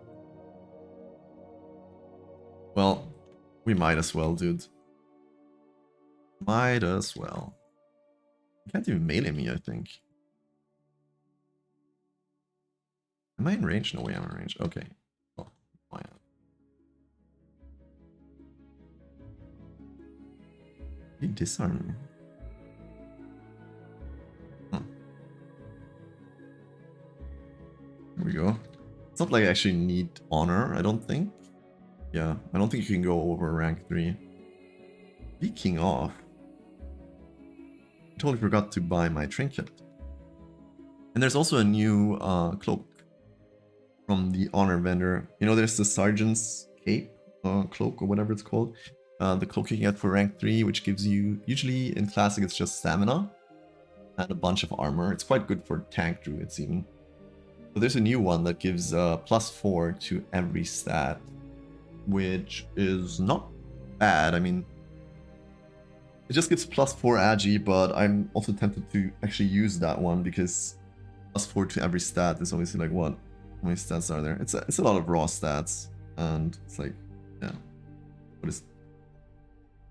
Well, we might as well, dude. Might as well. You can't even melee me, I think. Am I in range? No way I'm in range. Okay. Oh, why not? He disarmed me. Here we go. It's not like I actually need honor, I don't think. Yeah, I don't think you can go over rank 3. Speaking of, I totally forgot to buy my trinket. And there's also a new cloak from the honor vendor. You know, there's the sergeant's cape, cloak, or whatever it's called. The cloak you can get for rank 3, which gives you, usually in classic it's just stamina and a bunch of armor. It's quite good for tank druids even. So there's a new one that gives +4 to every stat, which is not bad. I mean, it just gives +4 agi, but I'm also tempted to actually use that one because +4 to every stat is obviously like what? How many stats are there? It's a lot of raw stats, and it's like, yeah, what is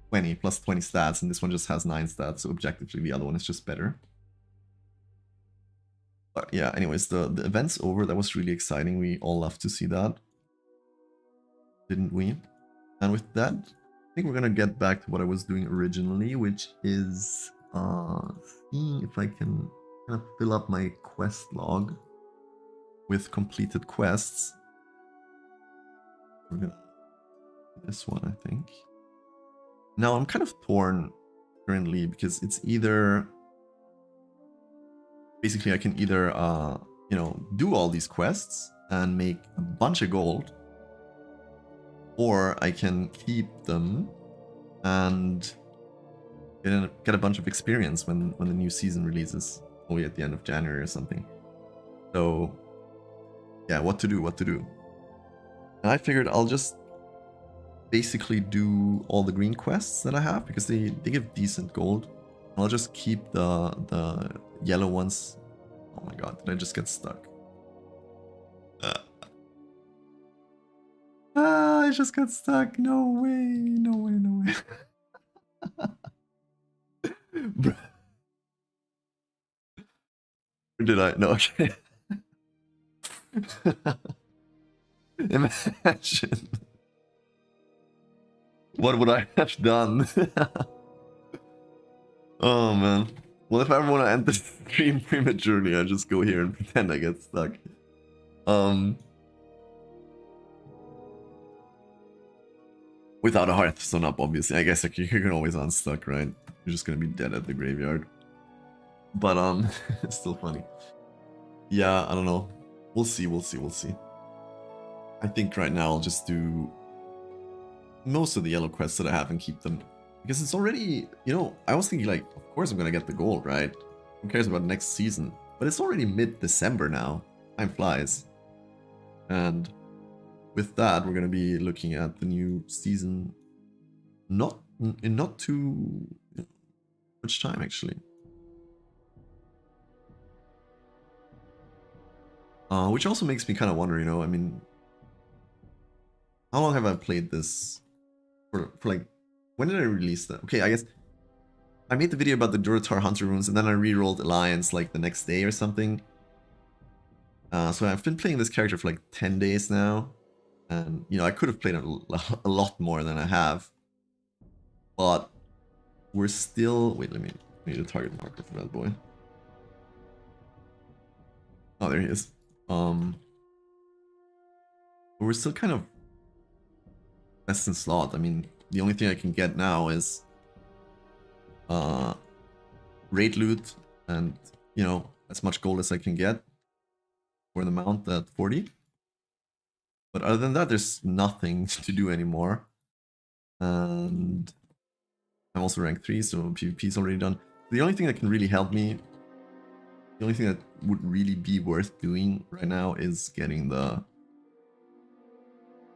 20 plus 20 stats, and this one just has 9 stats, so objectively the other one is just better. But yeah, anyways, the event's over. That was really exciting. We all love to see that, didn't we? And with that, I think we're gonna get back to what I was doing originally, which is seeing if I can kind of fill up my quest log with completed quests. We're gonna do this one, I think. Now I'm kind of torn currently because it's either basically I can either you know, do all these quests and make a bunch of gold, or I can keep them and get a bunch of experience when the new season releases, only at the end of January or something. So yeah, what to do? And I figured I'll just basically do all the green quests that I have because they give decent gold. I'll just keep the yellow ones. Oh my god, did I just get stuck? I just got stuck. No way, no way, no way. Bro. Did I? No, okay. Imagine. What would I have done? Oh man. Well, if I ever want to end the stream prematurely, I just go here and pretend I get stuck. Without a Hearthstone up, obviously. I guess like, you can always unstuck, right? You're just gonna be dead at the graveyard. But it's still funny. Yeah, I don't know. We'll see. I think right now I'll just do most of the yellow quests that I have and keep them. Because it's already, you know, I was thinking like, of course I'm gonna get the gold, right? Who cares about next season? But it's already mid-December now. Time flies. And with that, we're gonna be looking at the new season in not too much time, actually. Which also makes me kind of wonder, you know, I mean, how long have I played this for like, when did I release that? Okay, I guess I made the video about the Duratar Hunter runes and then I re-rolled Alliance like the next day or something. So I've been playing this character for like 10 days now. And, you know, I could have played a lot more than I have. But we're still... Wait, let me need a target marker for that boy. Oh, there he is. We're still kind of best in slot. I mean, the only thing I can get now is raid loot and, you know, as much gold as I can get for the mount at 40. But other than that, there's nothing to do anymore. And I'm also rank 3, so PvP is already done. The only thing that can really help me, the only thing that would really be worth doing right now is getting the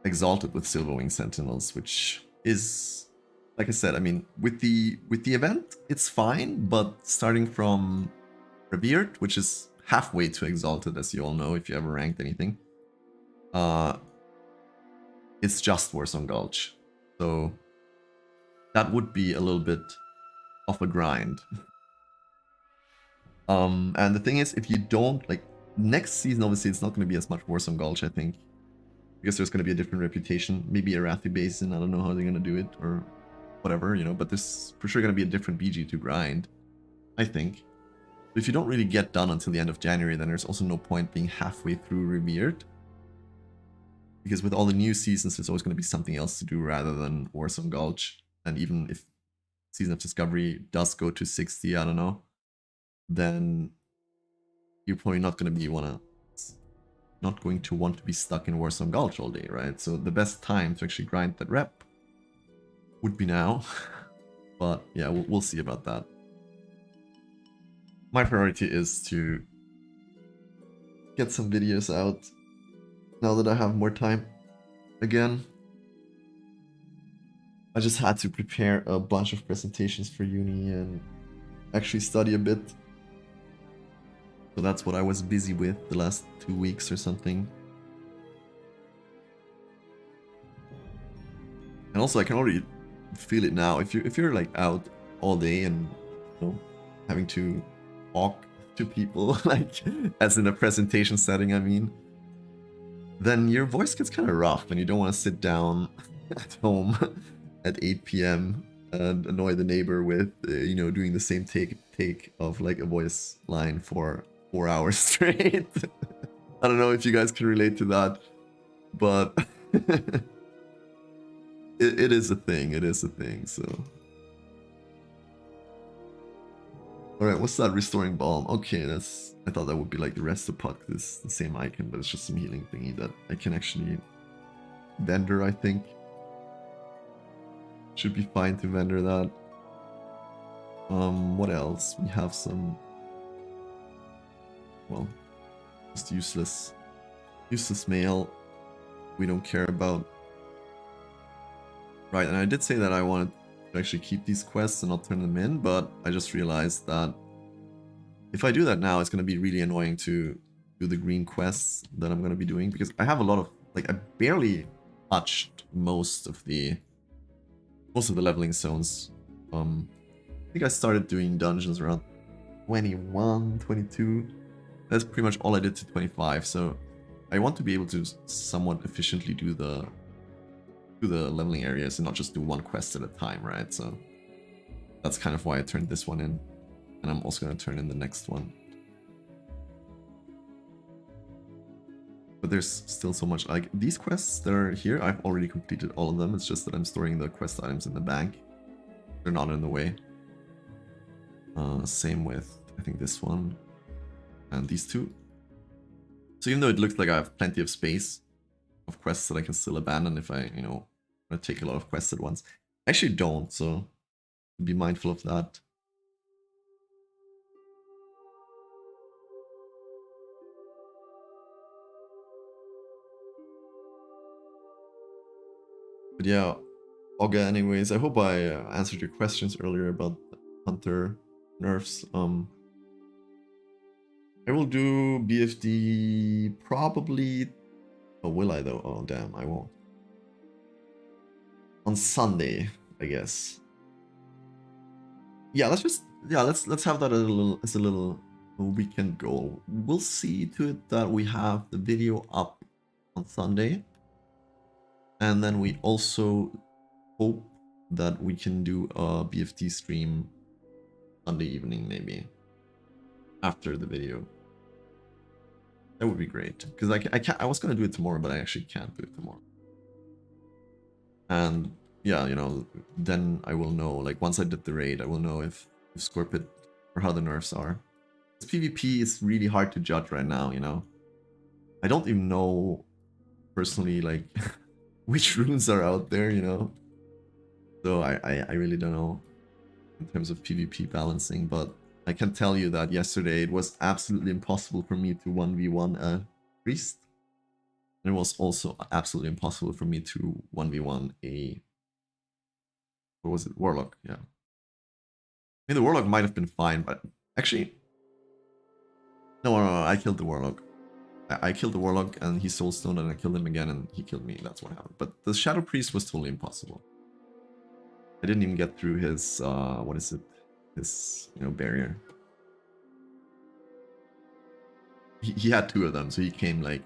Exalted with Silverwing Sentinels, which is, like I said, I mean, with the event, it's fine, but starting from Revered, which is halfway to Exalted, as you all know, if you ever ranked anything, it's just Warzone Gulch. So that would be a little bit of a grind. And the thing is, if you don't, like, next season, obviously, it's not going to be as much Warzone Gulch, I think. Because there's going to be a different reputation. Maybe Arathi Basin, I don't know how they're going to do it, or whatever, you know, but there's for sure going to be a different BG to grind, I think. But if you don't really get done until the end of January, then there's also no point being halfway through Revered. Because with all the new seasons, there's always going to be something else to do rather than Warzone Gulch. And even if Season of Discovery does go to 60, I don't know, then you're probably not going to want to be stuck in Warzone Gulch all day, right? So the best time to actually grind that rep would be now. But yeah, we'll see about that. My priority is to get some videos out now that I have more time again. I just had to prepare a bunch of presentations for uni and actually study a bit. So that's what I was busy with the last 2 weeks or something. And also I can already feel it now. If you're like out all day and, you know, having to talk to people, like as in a presentation setting, I mean, then your voice gets kind of rough and you don't want to sit down at home at 8 p.m. and annoy the neighbor with, you know, doing the same take of like a voice line for 4 hours straight. I don't know if you guys can relate to that, but it is a thing. It is a thing, so. Alright, what's that? Restoring Balm. Okay, that's... I thought that would be like the rest of the puck, this the same icon, but it's just some healing thingy that I can actually vendor, I think. Should be fine to vendor that. What else? We have some... Well, just useless mail we don't care about. Right, and I did say that I wanted to actually keep these quests and not turn them in, but I just realized that if I do that now, it's going to be really annoying to do the green quests that I'm going to be doing, because I have a lot of, like, I barely touched most of the leveling zones. I think I started doing dungeons around 21, 22. That's pretty much all I did to 25, so I want to be able to somewhat efficiently do the leveling areas and not just do one quest at a time, right? So that's kind of why I turned this one in, and I'm also going to turn in the next one. But there's still so much, like, these quests that are here, I've already completed all of them. It's just that I'm storing the quest items in the bank. They're not in the way. Same with, I think, this one and these two. So even though it looks like I have plenty of space of quests that I can still abandon if I, you know, want to take a lot of quests at once, I actually don't, so be mindful of that. But yeah, Olga, anyways, I hope I answered your questions earlier about the Hunter nerfs. I will do BFD probably... Oh, will I though? Oh, damn, I won't. On Sunday, I guess. Yeah, let's have that as a little weekend goal. We'll see to it that we have the video up on Sunday. And then we also hope that we can do a BFT stream Sunday evening, maybe, after the video. That would be great, because I was gonna do it tomorrow, but I actually can't do it tomorrow. And yeah, you know, then I will know, like, once I did the raid, I will know if Scorpid or how the nerfs are. This PvP is really hard to judge right now, you know. I don't even know personally, like, which runes are out there, you know. So I really don't know in terms of PvP balancing, but I can tell you that yesterday it was absolutely impossible for me to 1v1 a priest. And it was also absolutely impossible for me to 1v1 a Or was it Warlock? Yeah. I mean, the Warlock might have been fine, but actually, no, I killed the Warlock. I killed the Warlock and he soulstoned and I killed him again and he killed me. That's what happened. But the Shadow Priest was totally impossible. I didn't even get through his, what is it? His, barrier. He had 2 of them, so he came like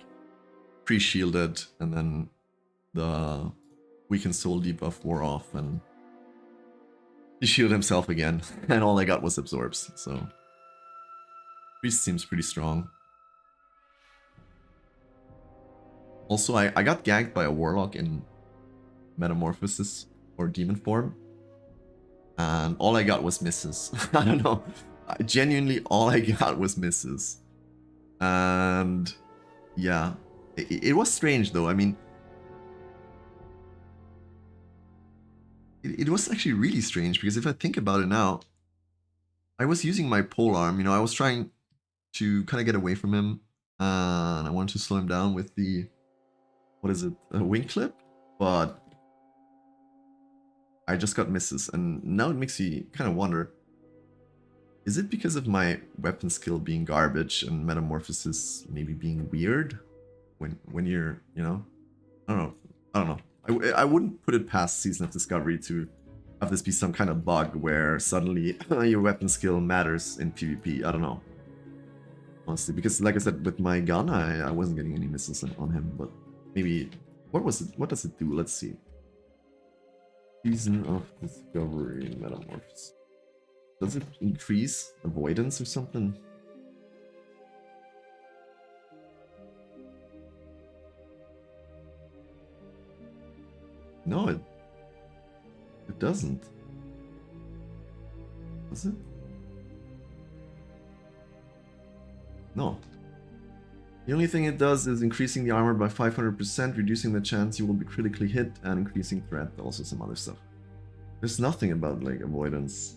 pre-shielded and then the weakened soul debuff wore off and he shielded himself again and all I got was absorbs, so Priest seems pretty strong. Also, I got gagged by a Warlock in Metamorphosis or Demon form. And all I got was misses. I don't know. Genuinely, all I got was misses. And yeah, it was strange though. I mean, it was actually really strange because if I think about it now, I was using my polearm. I was trying to kind of get away from him. And I wanted to slow him down with the, what is it, a wing clip? But I just got misses, and now it makes you kind of wonder, is it because of my weapon skill being garbage and Metamorphosis maybe being weird when you're, I don't know. I wouldn't put it past Season of Discovery to have this be some kind of bug where suddenly your weapon skill matters in PvP. I don't know. Honestly, because like I said, with my gun, I wasn't getting any misses on him, but maybe, what does it do? Let's see. Season of Discovery Metamorphosis. Does it increase avoidance or something? No, it doesn't. Does it? No. The only thing it does is increasing the armor by 500%, reducing the chance you will be critically hit, and increasing threat, also some other stuff. There's nothing about, like, avoidance.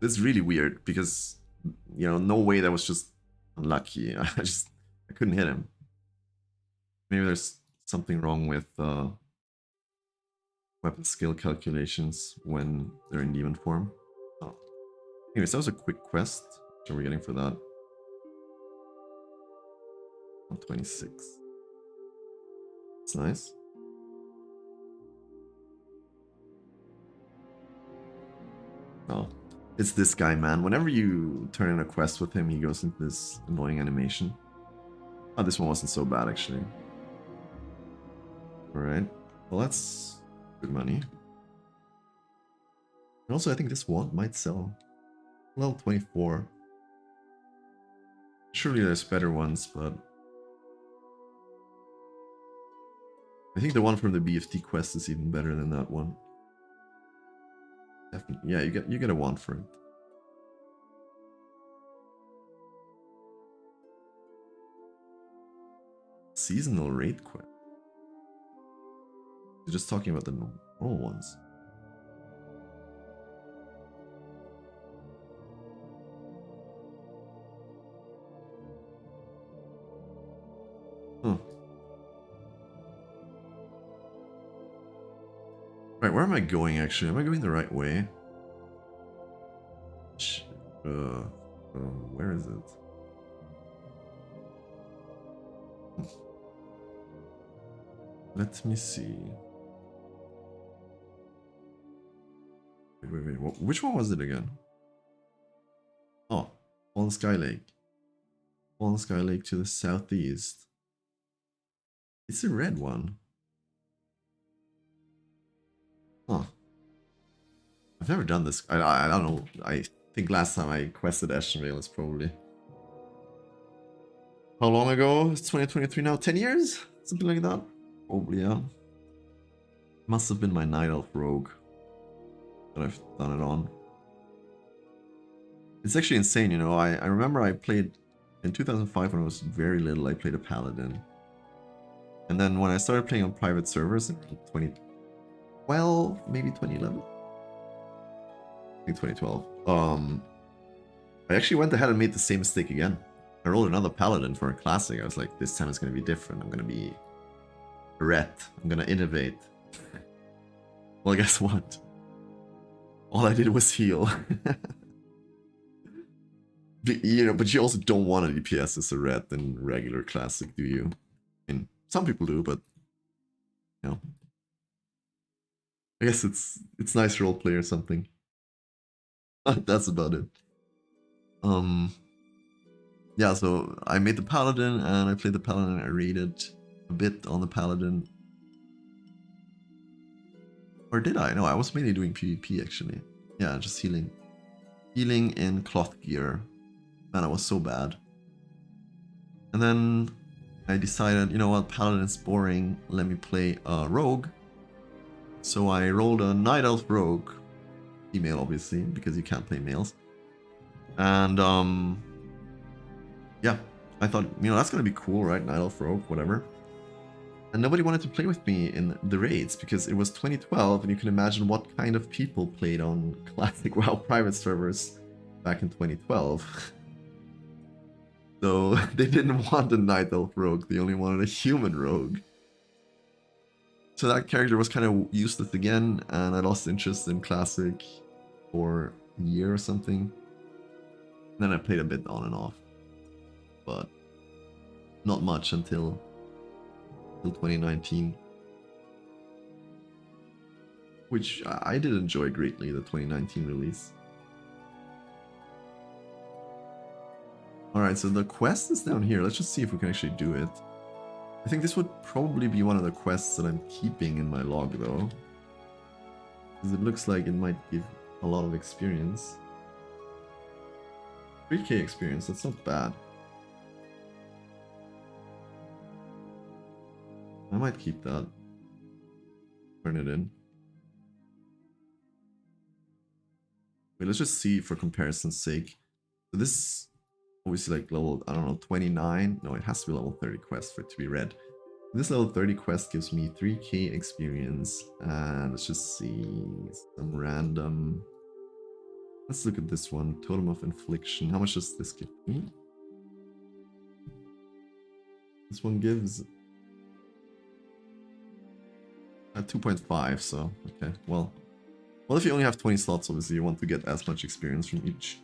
It's really weird, because, no way that was just unlucky. I couldn't hit him. Maybe there's something wrong with weapon skill calculations when they're in demon form. Oh. Anyways, that was a quick quest. What are we getting for that? 26. That's nice. Oh, it's this guy, man. Whenever you turn in a quest with him, he goes into this annoying animation. Oh, this one wasn't so bad, actually. Alright. Well, that's good money. And also, I think this one might sell. Level 24. Surely there's better ones, but I think the one from the BFT quest is even better than that one. Definitely. Yeah, you get a wand for it. Seasonal raid quest. You're just talking about the normal ones. Huh. Right, where am I going actually? Am I going the right way? Where is it? Let me see. Wait. Which one was it again? Oh, Fallen Sky Lake. Fallen Sky Lake to the southeast. It's a red one. Huh. I've never done this. I don't know. I think last time I quested Ashenvale is probably... How long ago? It's 2023 now? 10 years? Something like that? Probably, yeah. Must have been my Night Elf Rogue that I've done it on. It's actually insane, I remember I played in 2005 when I was very little. I played a Paladin. And then when I started playing on private servers in 2012, maybe 2011. I think 2012. I actually went ahead and made the same mistake again. I rolled another Paladin for a classic. I was like, this time it's going to be different. I'm going to be a ret. I'm going to innovate. Well, guess what? All I did was heal. You know, but you also don't want a DPS as a red in regular classic, do you? I mean, some people do, but you know, I guess it's nice roleplay or something. That's about it. Yeah, so I made the paladin and I played the paladin. I raided a bit on the paladin. Or did I? No, I was mainly doing PvP actually. Yeah, just healing. Healing in cloth gear. Man, I was so bad. And then I decided, you know what, paladin is boring. Let me play a rogue. So I rolled a night elf rogue. Female, obviously, because you can't play males. And yeah, I thought, you know, that's gonna be cool, right? Night elf rogue, whatever. And nobody wanted to play with me in the raids because it was 2012, and you can imagine what kind of people played on classic WoW private servers back in 2012. So they didn't want a night elf rogue, they only wanted a human rogue. So that character was kind of useless again, and I lost interest in classic for a year or something. And then I played a bit on and off, but not much until 2019, which I did enjoy greatly, the 2019 release. Alright, so the quest is down here. Let's just see if we can actually do it. I think this would probably be one of the quests that I'm keeping in my log though, because it looks like it might give a lot of experience. 3k experience, that's not bad. I might keep that. Turn it in. Wait, let's just see for comparison's sake. So this obviously like level, I don't know, 29. No, it has to be level 30 quest for it to be red. This level 30 quest gives me 3k experience. And let's just see some random. Let's look at this one. Totem of Infliction. How much does this give me? This one gives 2.5, so okay, well, if you only have 20 slots, obviously you want to get as much experience from each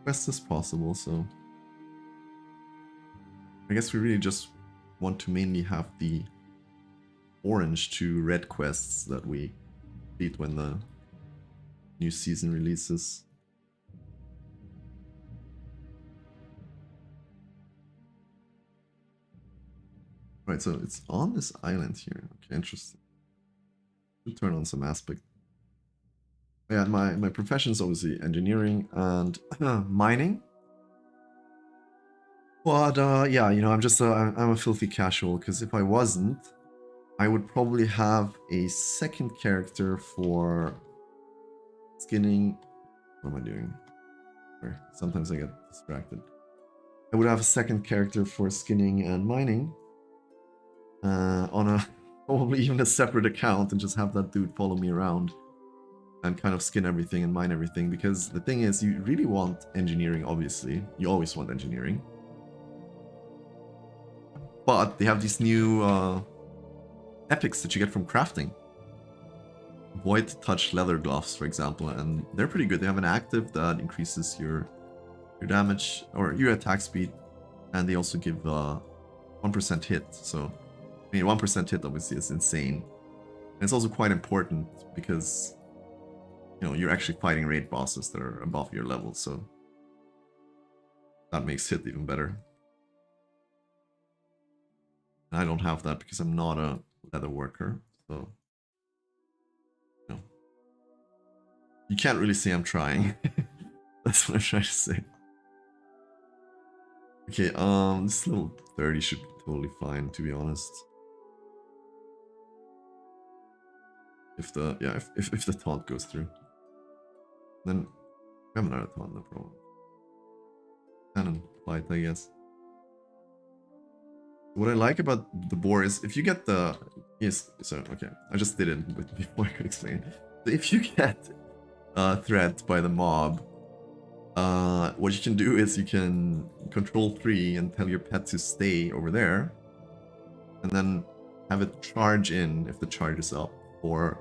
quest as possible, so I guess we really just want to mainly have the orange to red quests that we beat when the new season releases. Right, so it's on this island here. Okay, interesting. Should turn on some aspect. Yeah, my profession is obviously engineering and mining. But yeah, you know, I'm just I'm a filthy casual, because if I wasn't, I would probably have a second character for skinning. What am I doing? Sorry, sometimes I get distracted. I would have a second character for skinning and mining on a probably even a separate account, and just have that dude follow me around and kind of skin everything and mine everything, because the thing is, you really want engineering, obviously. You always want engineering. But they have these new epics that you get from crafting. Void Touch leather gloves, for example, and they're pretty good. They have an active that increases your damage or your attack speed, and they also give 1% hit. So, I mean, 1% hit obviously is insane. And it's also quite important because, you know, you're actually fighting raid bosses that are above your level, so that makes hit even better. And I don't have that because I'm not a leather worker, so you know, you can't really say I'm trying. That's what I'm trying to say. Okay, this level 30 should be totally fine, to be honest. If the if the taunt goes through, then we have another taunt, no problem. Cannon fight, I guess. What I like about the boar is if you get the so okay, I just did it before I could explain. So if you get threat by the mob, what you can do is you can control 3 and tell your pet to stay over there, and then have it charge in if the charge is up for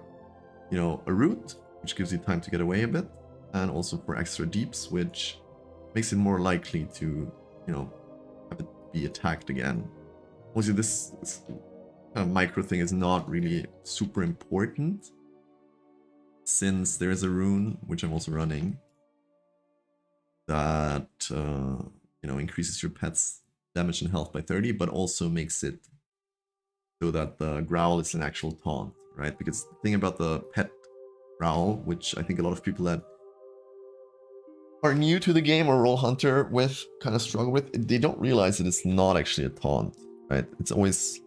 you know, a root, which gives you time to get away a bit, and also for extra deeps, which makes it more likely to, you know, have it be attacked again. Obviously, this kind of micro thing is not really super important, since there is a rune, which I'm also running, that, you know, increases your pet's damage and health by 30, but also makes it so that the growl is an actual taunt, right? Because the thing about the pet growl, which I think a lot of people that are new to the game or roll hunter with kind of struggle with, they don't realize that it's not actually a taunt, right? It's always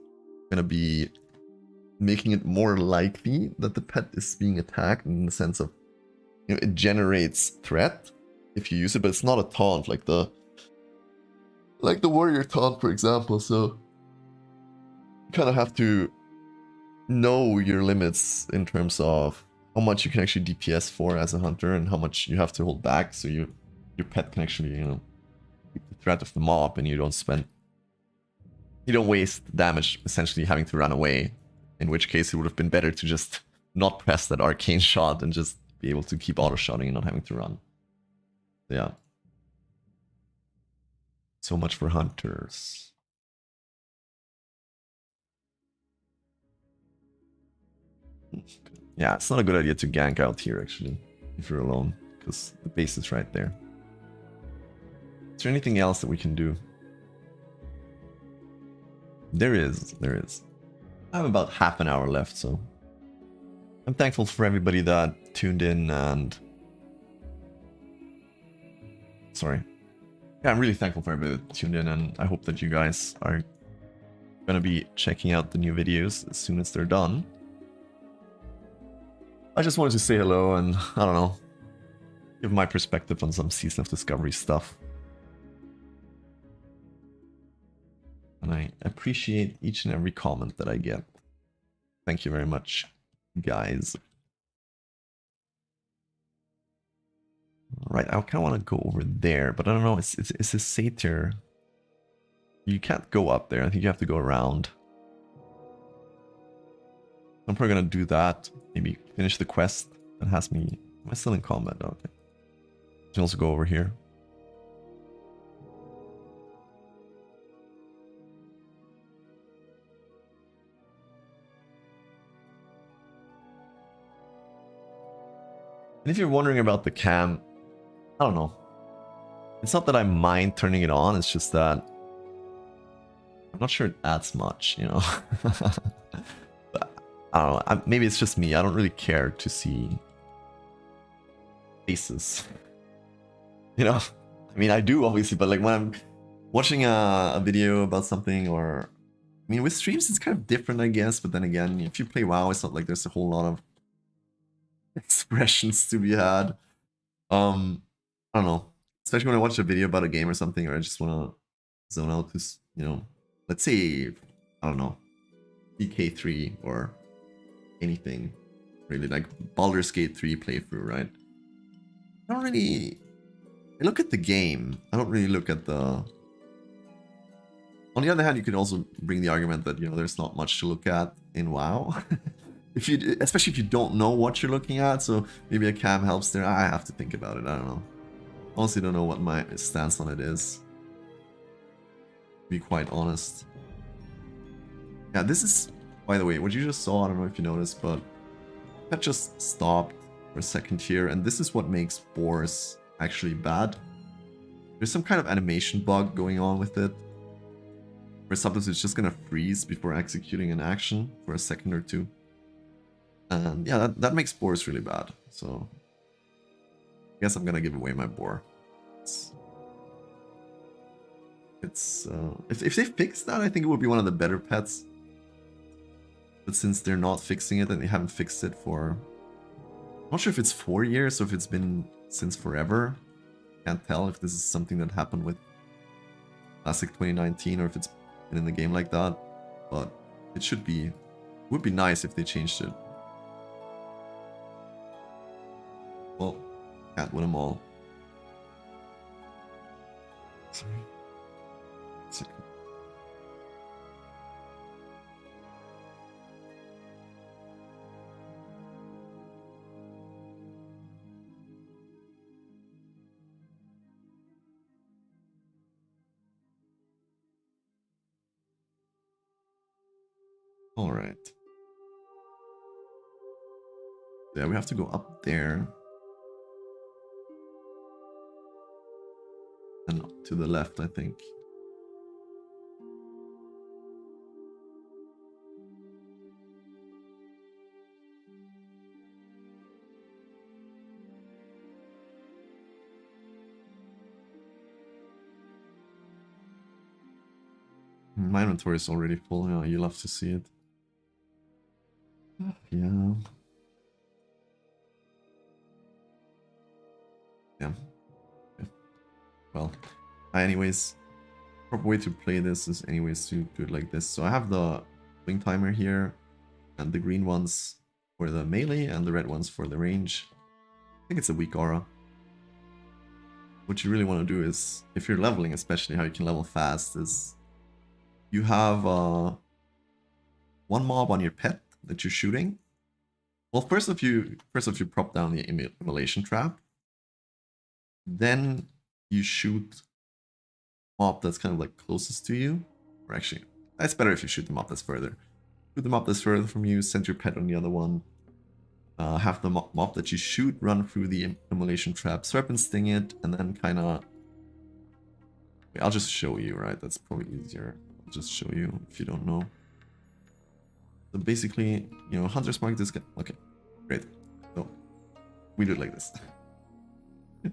gonna be making it more likely that the pet is being attacked, in the sense of, you know, it generates threat if you use it, but it's not a taunt like the warrior taunt, for example. So you kind of have to know your limits in terms of how much you can actually DPS for as a hunter and how much you have to hold back, so your pet can actually, you know, keep the threat of the mob, and you don't waste damage essentially having to run away, in which case it would have been better to just not press that arcane shot and just be able to keep auto-shotting and not having to run. Yeah. So much for hunters. Yeah, it's not a good idea to gank out here, actually, if you're alone, because the base is right there. Is there anything else that we can do? There is. I have about half an hour left, so I'm thankful for everybody that tuned in, and sorry. Yeah, I'm really thankful for everybody that tuned in, and I hope that you guys are gonna be checking out the new videos as soon as they're done. I just wanted to say hello and, I don't know, give my perspective on some Season of Discovery stuff. And I appreciate each and every comment that I get. Thank you very much, guys. Right, I kind of want to go over there, but I don't know, it's a satyr. You can't go up there, I think you have to go around. I'm probably gonna do that, maybe finish the quest that has me... Am I still in combat? Oh, okay. I can also go over here. And if you're wondering about the cam, I don't know. It's not that I mind turning it on, it's just that I'm not sure it adds much, you know? But I don't know, maybe it's just me, I don't really care to see faces. You know? I mean, I do, obviously, but like when I'm watching a video about something, or... I mean, with streams, it's kind of different, I guess, but then again, if you play WoW, it's not like there's a whole lot of expressions to be had. I don't know. Especially when I watch a video about a game or something, or I just want to zone out to, you know, let's say, I don't know, DK3 or anything, really, like Baldur's Gate 3 playthrough, right? I don't really... I look at the game, I don't really look at the... On the other hand, you could also bring the argument that, you know, there's not much to look at in WoW. Especially if you don't know what you're looking at, so maybe a cam helps there. I have to think about it, I don't know. Honestly, don't know what my stance on it is, to be quite honest. Yeah, this is, by the way, what you just saw, I don't know if you noticed, but that just stopped for a second here, and this is what makes boars actually bad. There's some kind of animation bug going on with it, where sometimes it's just gonna freeze before executing an action for a second or two. And yeah, that makes boars really bad, so I guess I'm gonna give away my boar. If they fix that, I think it would be one of the better pets. But since they're not fixing it, and they haven't fixed it for... I'm not sure if it's 4 years or if it's been since forever. Can't tell if this is something that happened with Classic 2019 or if it's been in the game like that. But it should be... It would be nice if they changed it. Well, can't win them all. Sorry. Second. Alright. Yeah, we have to go up there. And to the left, I think. My inventory is already full. Yeah, you love to see it. Yeah. Yeah. Well, anyways, proper way to play this is anyways to do it like this. So I have the wing timer here, and the green ones for the melee, and the red ones for the range. I think it's a weak aura. What you really want to do is, if you're leveling, especially how you can level fast, is you have one mob on your pet that you're shooting. Well, first if you prop down the immolation trap, then you shoot mob that's kind of like closest to you. Or actually, that's better if you shoot the mob that's further. Shoot the mob that's further from you, send your pet on the other one. Have the mob that you shoot run through the immolation trap, serpent sting it, and then kind of... I'll just show you, right? That's probably easier. I'll just show you if you don't know. So basically, you know, hunters mark this guy. Okay, great. So we do it like this.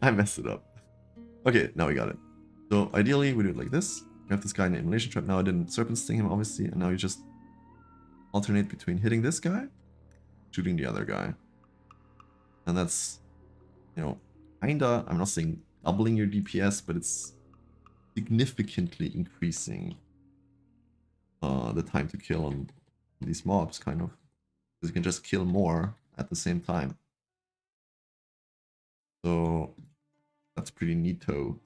I messed it up. Okay, now we got it. So ideally, we do it like this. You have this guy in the immolation trap. Now I didn't serpent sting him, obviously, and now you just alternate between hitting this guy, shooting the other guy. And that's, you know, kinda, I'm not saying doubling your DPS, but it's significantly increasing the time to kill on these mobs, kind of. Because you can just kill more at the same time. So that's pretty neato.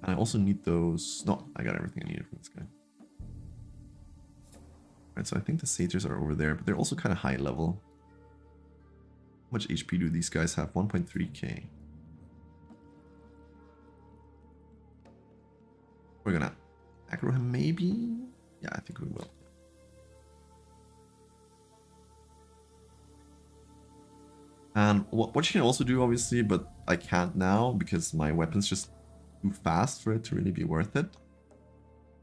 And I also need those... No, I got everything I needed from this guy. Alright, so I think the satyrs are over there, but they're also kind of high level. How much HP do these guys have? 1.3k. We're gonna aggro him, maybe? Yeah, I think we will. And what you can also do, obviously, but I can't now because my weapon's just too fast for it to really be worth it,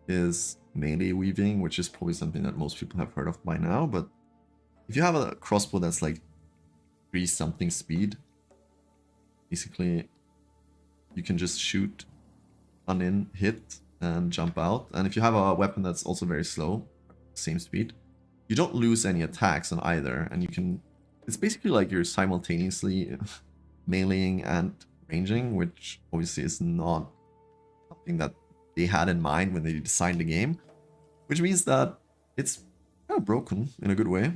is melee weaving, which is probably something that most people have heard of by now. But if you have a crossbow that's like 3 something speed, basically you can just shoot, run in, hit, and jump out. And if you have a weapon that's also very slow, same speed, you don't lose any attacks on either, and you can... It's basically like you're simultaneously meleeing and ranging, which obviously is not something that they had in mind when they designed the game, which means that it's kind of broken in a good way.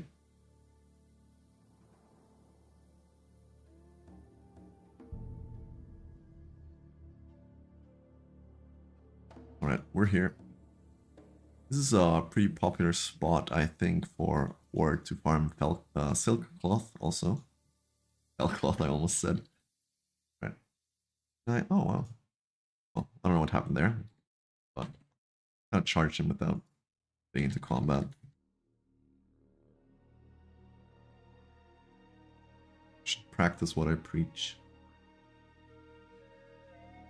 Alright, we're here. This is a pretty popular spot, I think, for Ward to farm silk cloth also. Felt cloth, I almost said. Right. Oh, wow. Well, I don't know what happened there, but I charged him without being into combat. Should practice what I preach.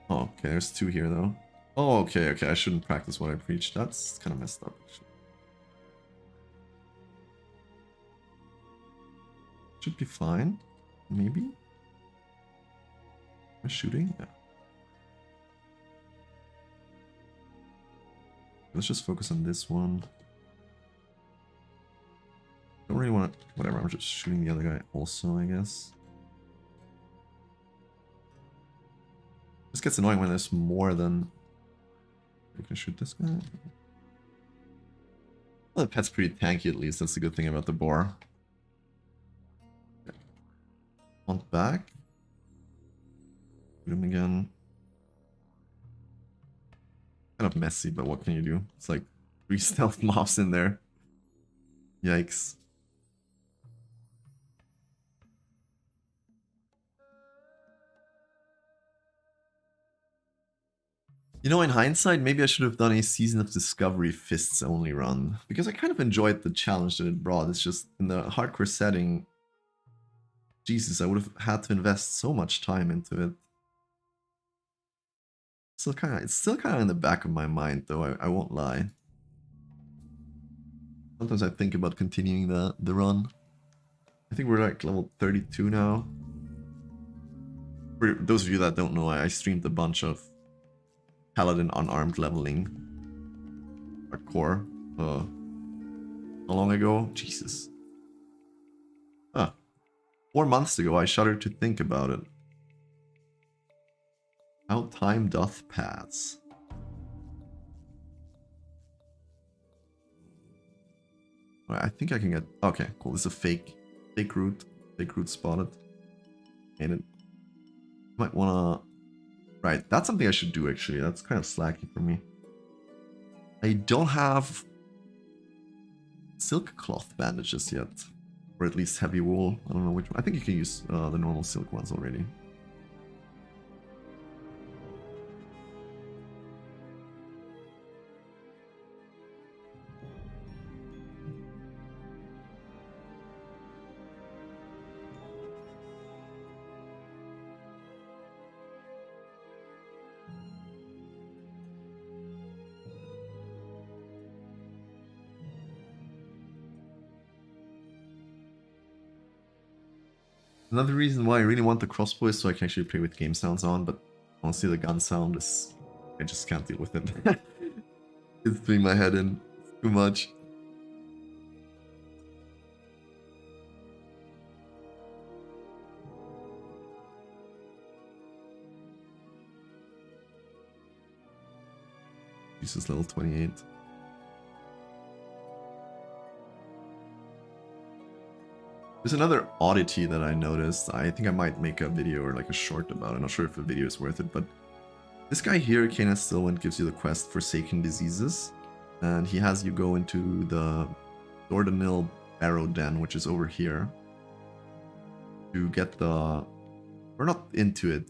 Oh, okay, there's 2 here, though. Oh, okay, I shouldn't practice what I preach. That's kind of messed up, actually. Should be fine. Maybe? Am I shooting? Yeah. Let's just focus on this one. Don't really want to... Whatever, I'm just shooting the other guy also, I guess. This gets annoying when there's more than... We can shoot this guy. Well, the pet's pretty tanky at least. That's the good thing about the boar. Okay. Want back. Shoot him again. Kind of messy, but what can you do? It's like 3 stealth mobs in there. Yikes. You know, in hindsight, maybe I should have done a Season of Discovery Fists only run, because I kind of enjoyed the challenge that it brought. It's just, in the hardcore setting, Jesus, I would have had to invest so much time into it. It's still kind of in the back of my mind, though, I won't lie. Sometimes I think about continuing the run. I think we're like level 32 now. For those of you that don't know, I streamed a bunch of Paladin unarmed leveling hardcore. How long ago? Jesus. 4 months ago, I shudder to think about it. How time doth pass. Right, I think I can get... Okay, cool. This is a fake route. Fake route spotted. And it might wanna... Right, that's something I should do, actually. That's kind of slacky for me. I don't have silk cloth bandages yet. Or at least heavy wool. I don't know which one. I think you can use the normal silk ones already. Another reason why I really want the crossbow is so I can actually play with game sounds on, but honestly the gun sound is... I just can't deal with it. It's doing my head in too much. Jesus, level 28. There's another oddity that I noticed. I think I might make a video or like a short about it. I'm not sure if a video is worth it, but this guy here, Kena Stillwind, gives you the quest Forsaken Diseases. And he has you go into the Dordanil Barrow Den, which is over here, to get the... Or not into it.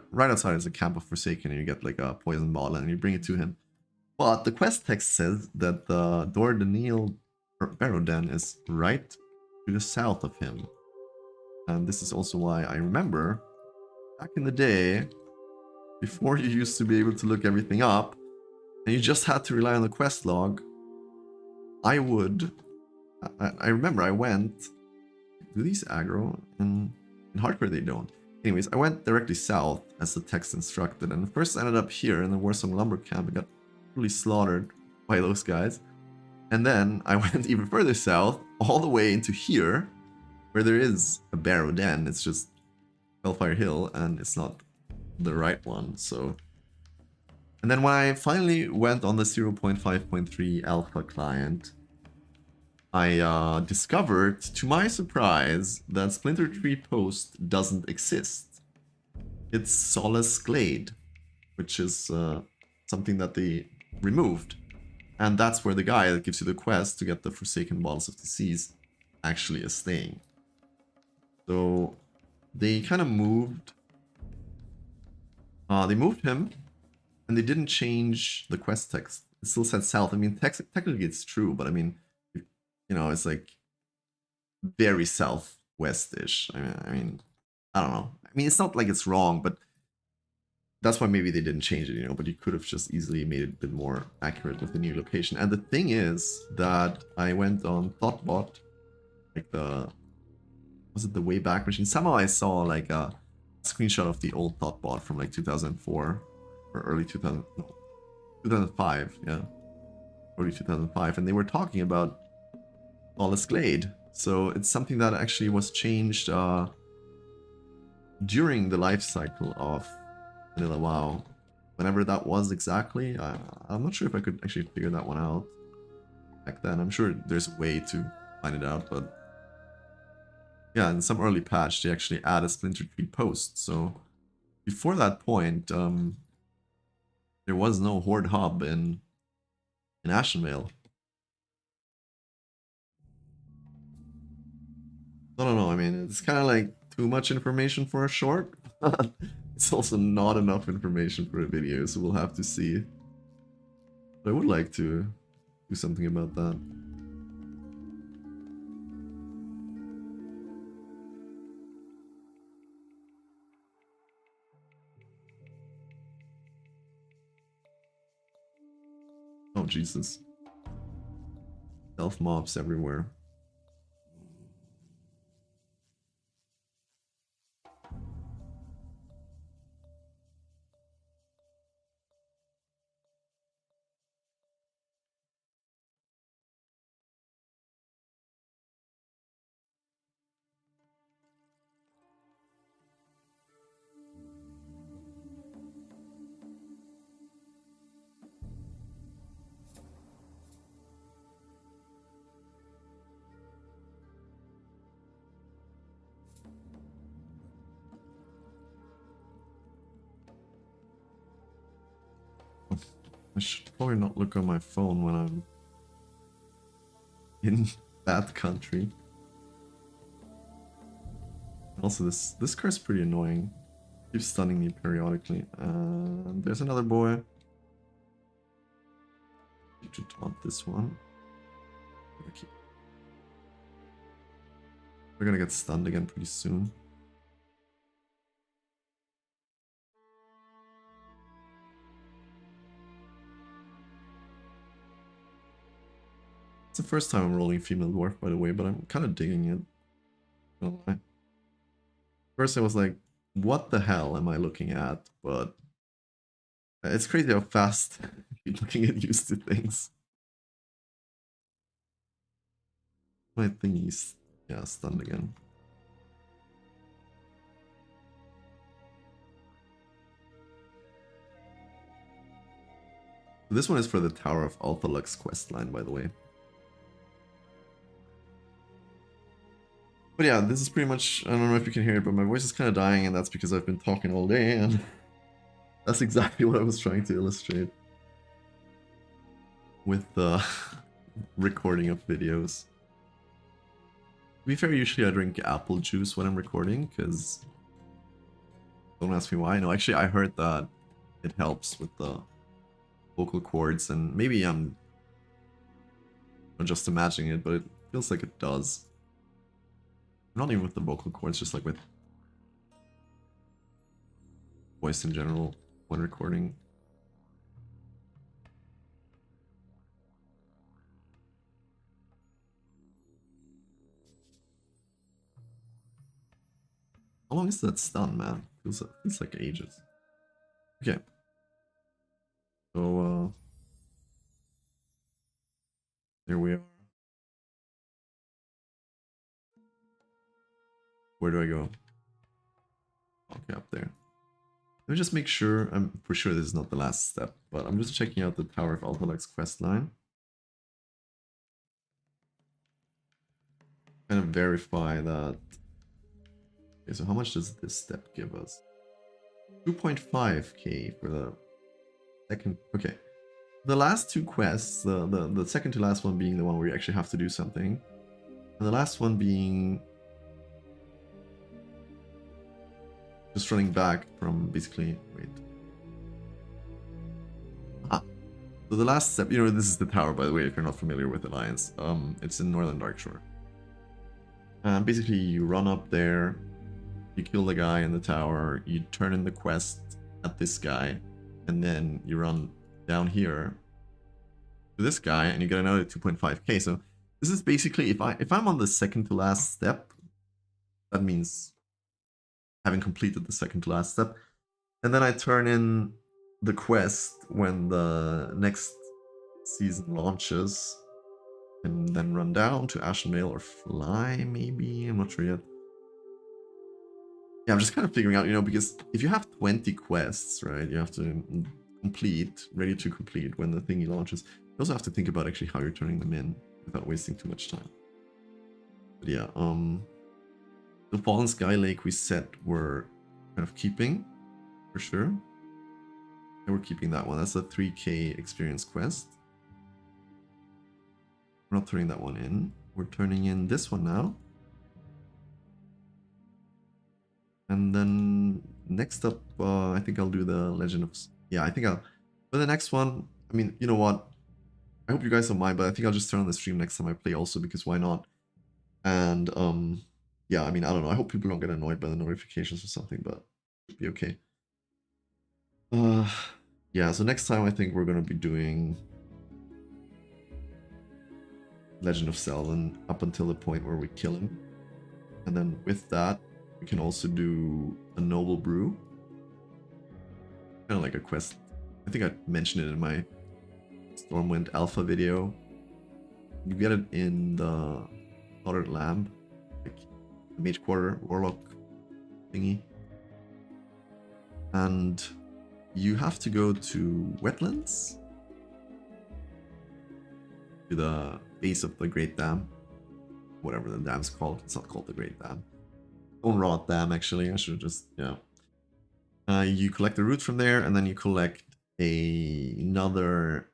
Right outside is a camp of Forsaken, and you get like a poison bottle, and you bring it to him. But the quest text says that the Dordanil Barrow Den is right to the south of him. And this is also why I remember back in the day, before you used to be able to look everything up, and you just had to rely on the quest log, I remember I went... Do these aggro? In hardcore they don't. Anyways, I went directly south as the text instructed, and first I ended up here in the Warsong Lumber Camp and got really slaughtered by those guys. And then I went even further south, all the way into here, where there is a Barrow Den. It's just Hellfire Hill, and it's not the right one, so... And then when I finally went on the 0.5.3 alpha client, I discovered, to my surprise, that Splinter Tree Post doesn't exist. It's Solace Glade, which is something that they removed. And that's where the guy that gives you the quest to get the Forsaken Bottles of Disease actually is staying. So they kind of moved... they moved him, and they didn't change the quest text. It still said south. I mean, technically it's true, but I mean, you know, it's like very southwest-ish. I mean, I don't know. I mean, it's not like it's wrong, but that's why maybe they didn't change it, you know, but you could have just easily made it a bit more accurate with the new location. And the thing is that I went on Thoughtbot, like was it the Wayback Machine? Somehow I saw like a screenshot of the old Thoughtbot from like 2004 or early 2000, no, 2005, yeah, early 2005, and they were talking about Solace Glade. So it's something that actually was changed during the life cycle of Vanilla WoW. Whenever that was exactly, I'm not sure if I could actually figure that one out back then. I'm sure there's a way to find it out, but yeah, in some early patch they actually added Splinter Tree Post. So before that point, there was no Horde Hub in Ashenvale. I don't know, I mean, it's kind of like too much information for a short. It's also not enough information for a video, so we'll have to see. But I would like to do something about that. Oh, Jesus. Stealth mobs everywhere. I should probably not look on my phone when I'm in that country. Also, this car's pretty annoying. Keeps stunning me periodically. And there's another boy. Need to taunt this one. Okay. We're gonna get stunned again pretty soon. It's the first time I'm rolling female dwarf, by the way, but I'm kind of digging it. Don't lie. First I was like, what the hell am I looking at? But it's crazy how fast you can get used to things. My thingy's, yeah, stunned again. This one is for the Tower of Althalux questline, by the way. But yeah, this is pretty much, I don't know if you can hear it, but my voice is kind of dying, and that's because I've been talking all day, and that's exactly what I was trying to illustrate with the recording of videos. To be fair, usually I drink apple juice when I'm recording, because don't ask me why. No, actually I heard that it helps with the vocal cords, and maybe I'm just imagining it, but it feels like it does. Not even with the vocal cords, just like with voice in general when recording. How long is that stun, man? Feels like ages. Okay. So, there we are. Where do I go? Okay, up there. Let me just make sure, I'm for sure this is not the last step, but I'm just checking out the Tower of Althalux questline. Kind of verify that. Okay, so how much does this step give us? 2.5k for the second. Okay. The last two quests, the second to last one being the one where you actually have to do something, and the last one being just running back from basically, wait. So the last step, this is the tower, by the way, if you're not familiar with Alliance. It's in Northern Darkshore. And basically you run up there, you kill the guy in the tower, you turn in the quest at this guy, and then you run down here to this guy, and you get another 2.5k. So this is basically, if I'm on the second to last step, that means having completed the second to last step, and then I turn in the quest when the next season launches, and then run down to Ashenvale or fly, maybe, I'm not sure yet. Yeah, I'm just kind of figuring out, because if you have 20 quests, right, you have to complete, ready to complete when the thingy launches. You also have to think about actually how you're turning them in without wasting too much time. But yeah, the Fallen Sky Lake we said we're kind of keeping, for sure. And we're keeping that one. That's a 3k experience quest. We're not turning that one in. We're turning in this one now. And then next up, I think I'll do the Legend of... Yeah, I think I'll... For the next one, I mean, you know what? I hope you guys don't mind, but I think I'll just turn on the stream next time I play also, because why not? And, yeah, I mean, I don't know. I hope people don't get annoyed by the notifications or something, but it'll be okay. Yeah, so next time I think we're going to be doing Legend of Selvin up until the point where we kill him. And then with that, we can also do a Noble Brew. Kind of like a quest. I think I mentioned it in my Stormwind Alpha video. You get it in the Slaughtered Lamb, like the Mage Quarter Warlock thingy. And you have to go to Wetlands, to the base of the Great Dam, whatever the dam's called. It's not called the Great Dam. Rot Dam, actually. I should just, yeah. You collect the root from there, and then you collect another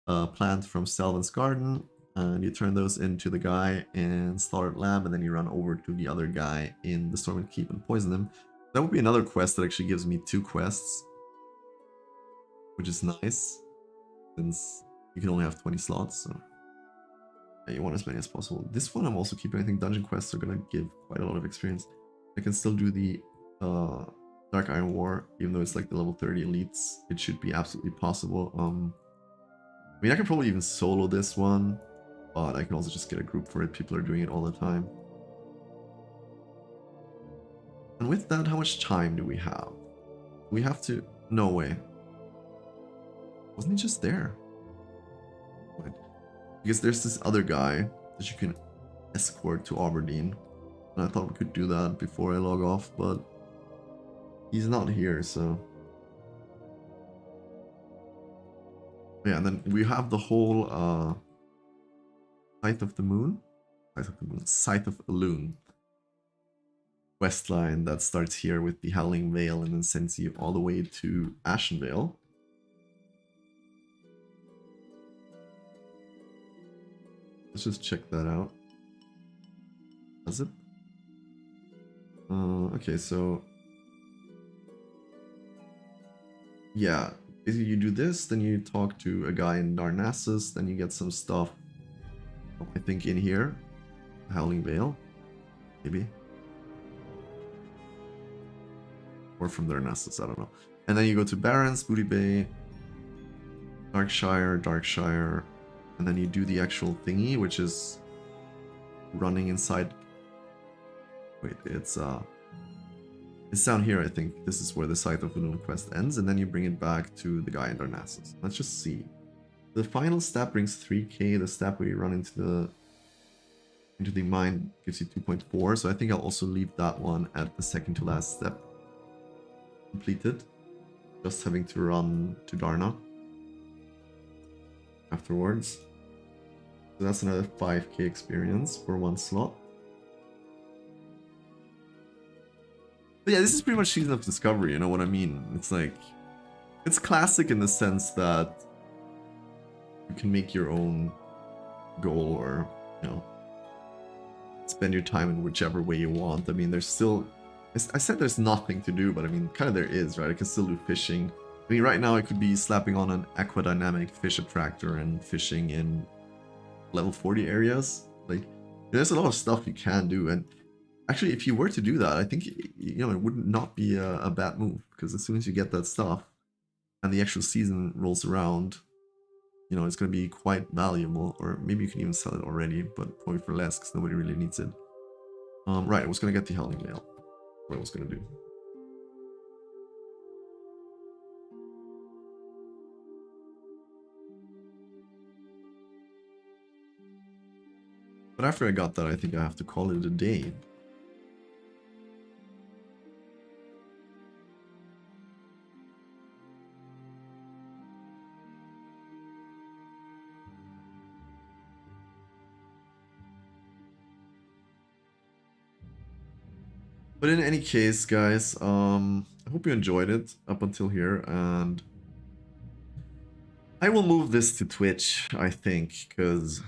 plant from Selvin's garden, and you turn those into the guy in Slaughtered Lamb, and then you run over to the other guy in the Stormwind Keep and poison him. That would be another quest that actually gives me 2 quests, which is nice, since you can only have 20 slots, so yeah, you want as many as possible. This one I'm also keeping. I think dungeon quests are gonna give quite a lot of experience. I can still do the Dark Iron War, even though it's like the level 30 elites. It should be absolutely possible. I mean, I can probably even solo this one, but I can also just get a group for it. People are doing it all the time. And with that, how much time do we have? We have to... No way. Wasn't he just there? Wait. Because there's this other guy that you can escort to Aberdeen. And I thought we could do that before I log off, but he's not here, so... Yeah, and then we have the whole Scythe of the Moon? Scythe of Elune quest line that starts here with the Howling Vale and then sends you all the way to Ashenvale. Let's just check that out. Does it? Okay, so... Yeah, basically you do this, then you talk to a guy in Darnassus, then you get some stuff, I think, in here. Howling Vale, maybe. Or from Darnassus, I don't know. And then you go to Barrens, Booty Bay, Darkshire, and then you do the actual thingy, which is running inside. Wait, it's down here, I think. This is where the Scythe of Elune quest ends, and then you bring it back to the guy in Darnassus. Let's just see. The final step brings 3k. The step where you run into the mine gives you 2.4. So I think I'll also leave that one at the second to last step completed. Just having to run to Darna afterwards. So that's another 5k experience for 1 slot. But yeah, this is pretty much Season of Discovery, you know what I mean? It's like, it's classic in the sense that you can make your own goal, or, you know, spend your time in whichever way you want. I mean, there's still, I said there's nothing to do, but I mean, kind of there is, right? I can still do fishing. I mean, right now I could be slapping on an aquadynamic fish attractor and fishing in level 40 areas. Like, there's a lot of stuff you can do, and actually, if you were to do that, I think, you know, it would not be a bad move, because as soon as you get that stuff and the actual season rolls around, you know, it's going to be quite valuable. Or maybe you can even sell it already, but probably for less, because nobody really needs it. Right, I was going to get the Howling Vale. What I was going to do. But after I got that, I think I have to call it a day. But in any case, guys, I hope you enjoyed it up until here, and I will move this to Twitch, I think, because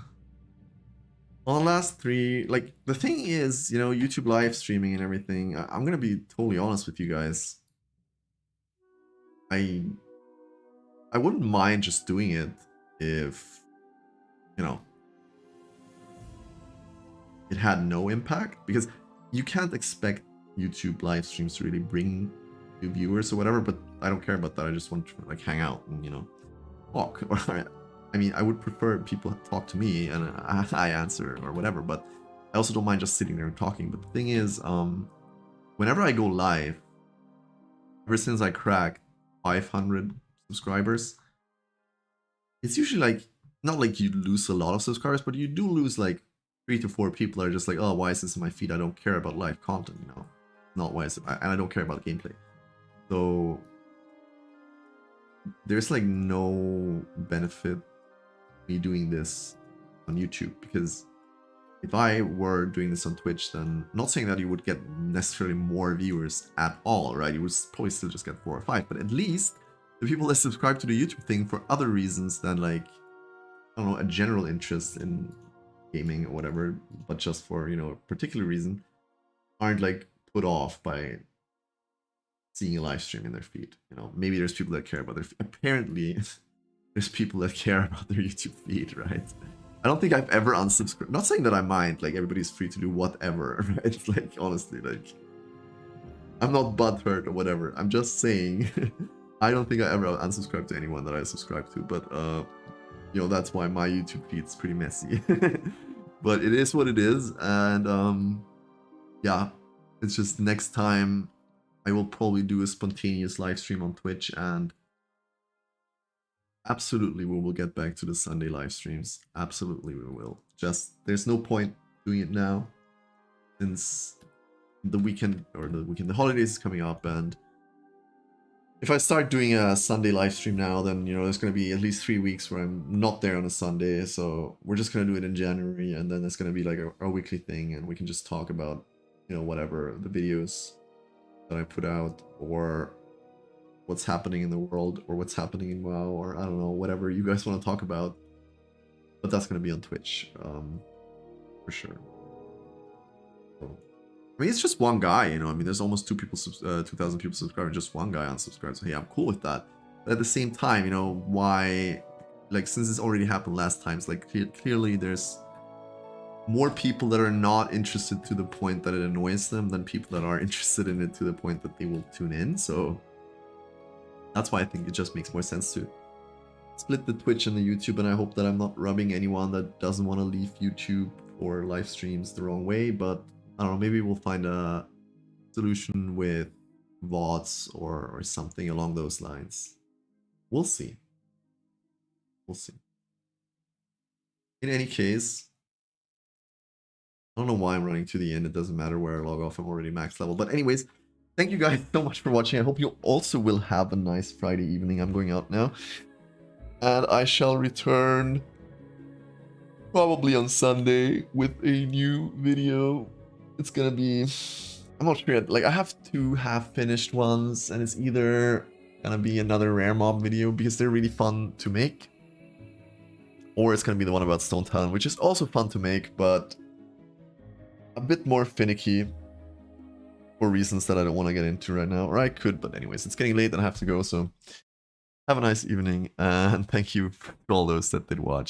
on the last 3, like, the thing is, you know, YouTube live streaming and everything, I'm gonna be totally honest with you guys. I wouldn't mind just doing it if, you know, it had no impact, because you can't expect YouTube live streams to really bring you viewers or whatever, but I don't care about that. I just want to like hang out and, you know, talk. Or I mean, I would prefer people talk to me and I answer or whatever, but I also don't mind just sitting there and talking. But the thing is, whenever I go live, ever since I cracked 500 subscribers, it's usually like, not like you lose a lot of subscribers, but you do lose like 3 to 4 people are just like, oh, why is this in my feed? I don't care about live content, you know? Not why is it, and I don't care about gameplay. So there's like no benefit me doing this on YouTube, because if I were doing this on Twitch, then not saying that you would get necessarily more viewers at all, right? You would probably still just get 4 or 5, but at least the people that subscribe to the YouTube thing for other reasons than like, I don't know, a general interest in gaming or whatever, but just for, you know, a particular reason, aren't like put off by seeing a live stream in their feed. You know, maybe there's people that care about their feed. Apparently there's people that care about their YouTube feed, right? I don't think I've ever unsubscribed. Not saying that I mind, like everybody's free to do whatever, right? Like honestly, like I'm not butthurt or whatever. I'm just saying I don't think I ever unsubscribed to anyone that I subscribe to, but you know, that's why my YouTube feed's pretty messy. But it is what it is, and yeah, it's just next time I will probably do a spontaneous live stream on Twitch, and absolutely we will get back to the Sunday live streams. Absolutely we will. Just there's no point doing it now, since the weekend, the holidays is coming up, and if I start doing a Sunday live stream now, then, you know, there's going to be at least 3 weeks where I'm not there on a Sunday. So we're just going to do it in January, and then it's going to be like a weekly thing, and we can just talk about, you know, whatever, the videos that I put out, or what's happening in the world, or what's happening in WoW, or I don't know, whatever you guys want to talk about. But that's going to be on Twitch, for sure. So, I mean, it's just one guy, you know. I mean, there's almost 2,000 people subscribing, just one guy unsubscribed. So hey, I'm cool with that. But at the same time, you know, why? Like, since this already happened last time, it's like clearly there's more people that are not interested to the point that it annoys them than people that are interested in it to the point that they will tune in. So that's why I think it just makes more sense to split the Twitch and the YouTube. And I hope that I'm not rubbing anyone that doesn't want to leave YouTube or live streams the wrong way, but I don't know, maybe we'll find a solution with VODs or something along those lines. We'll see. We'll see. In any case, I don't know why I'm running to the end. It doesn't matter where I log off. I'm already max level. But anyways, thank you guys so much for watching. I hope you also will have a nice Friday evening. I'm going out now, and I shall return probably on Sunday with a new video. It's gonna be, I'm not sure yet. Like, I have 2 half-finished ones, and it's either gonna be another rare mob video because they're really fun to make, or it's gonna be the one about Stone Talon, which is also fun to make, but a bit more finicky for reasons that I don't want to get into right now. Or I could, but anyways, it's getting late and I have to go, so have a nice evening, and thank you for all those that did watch.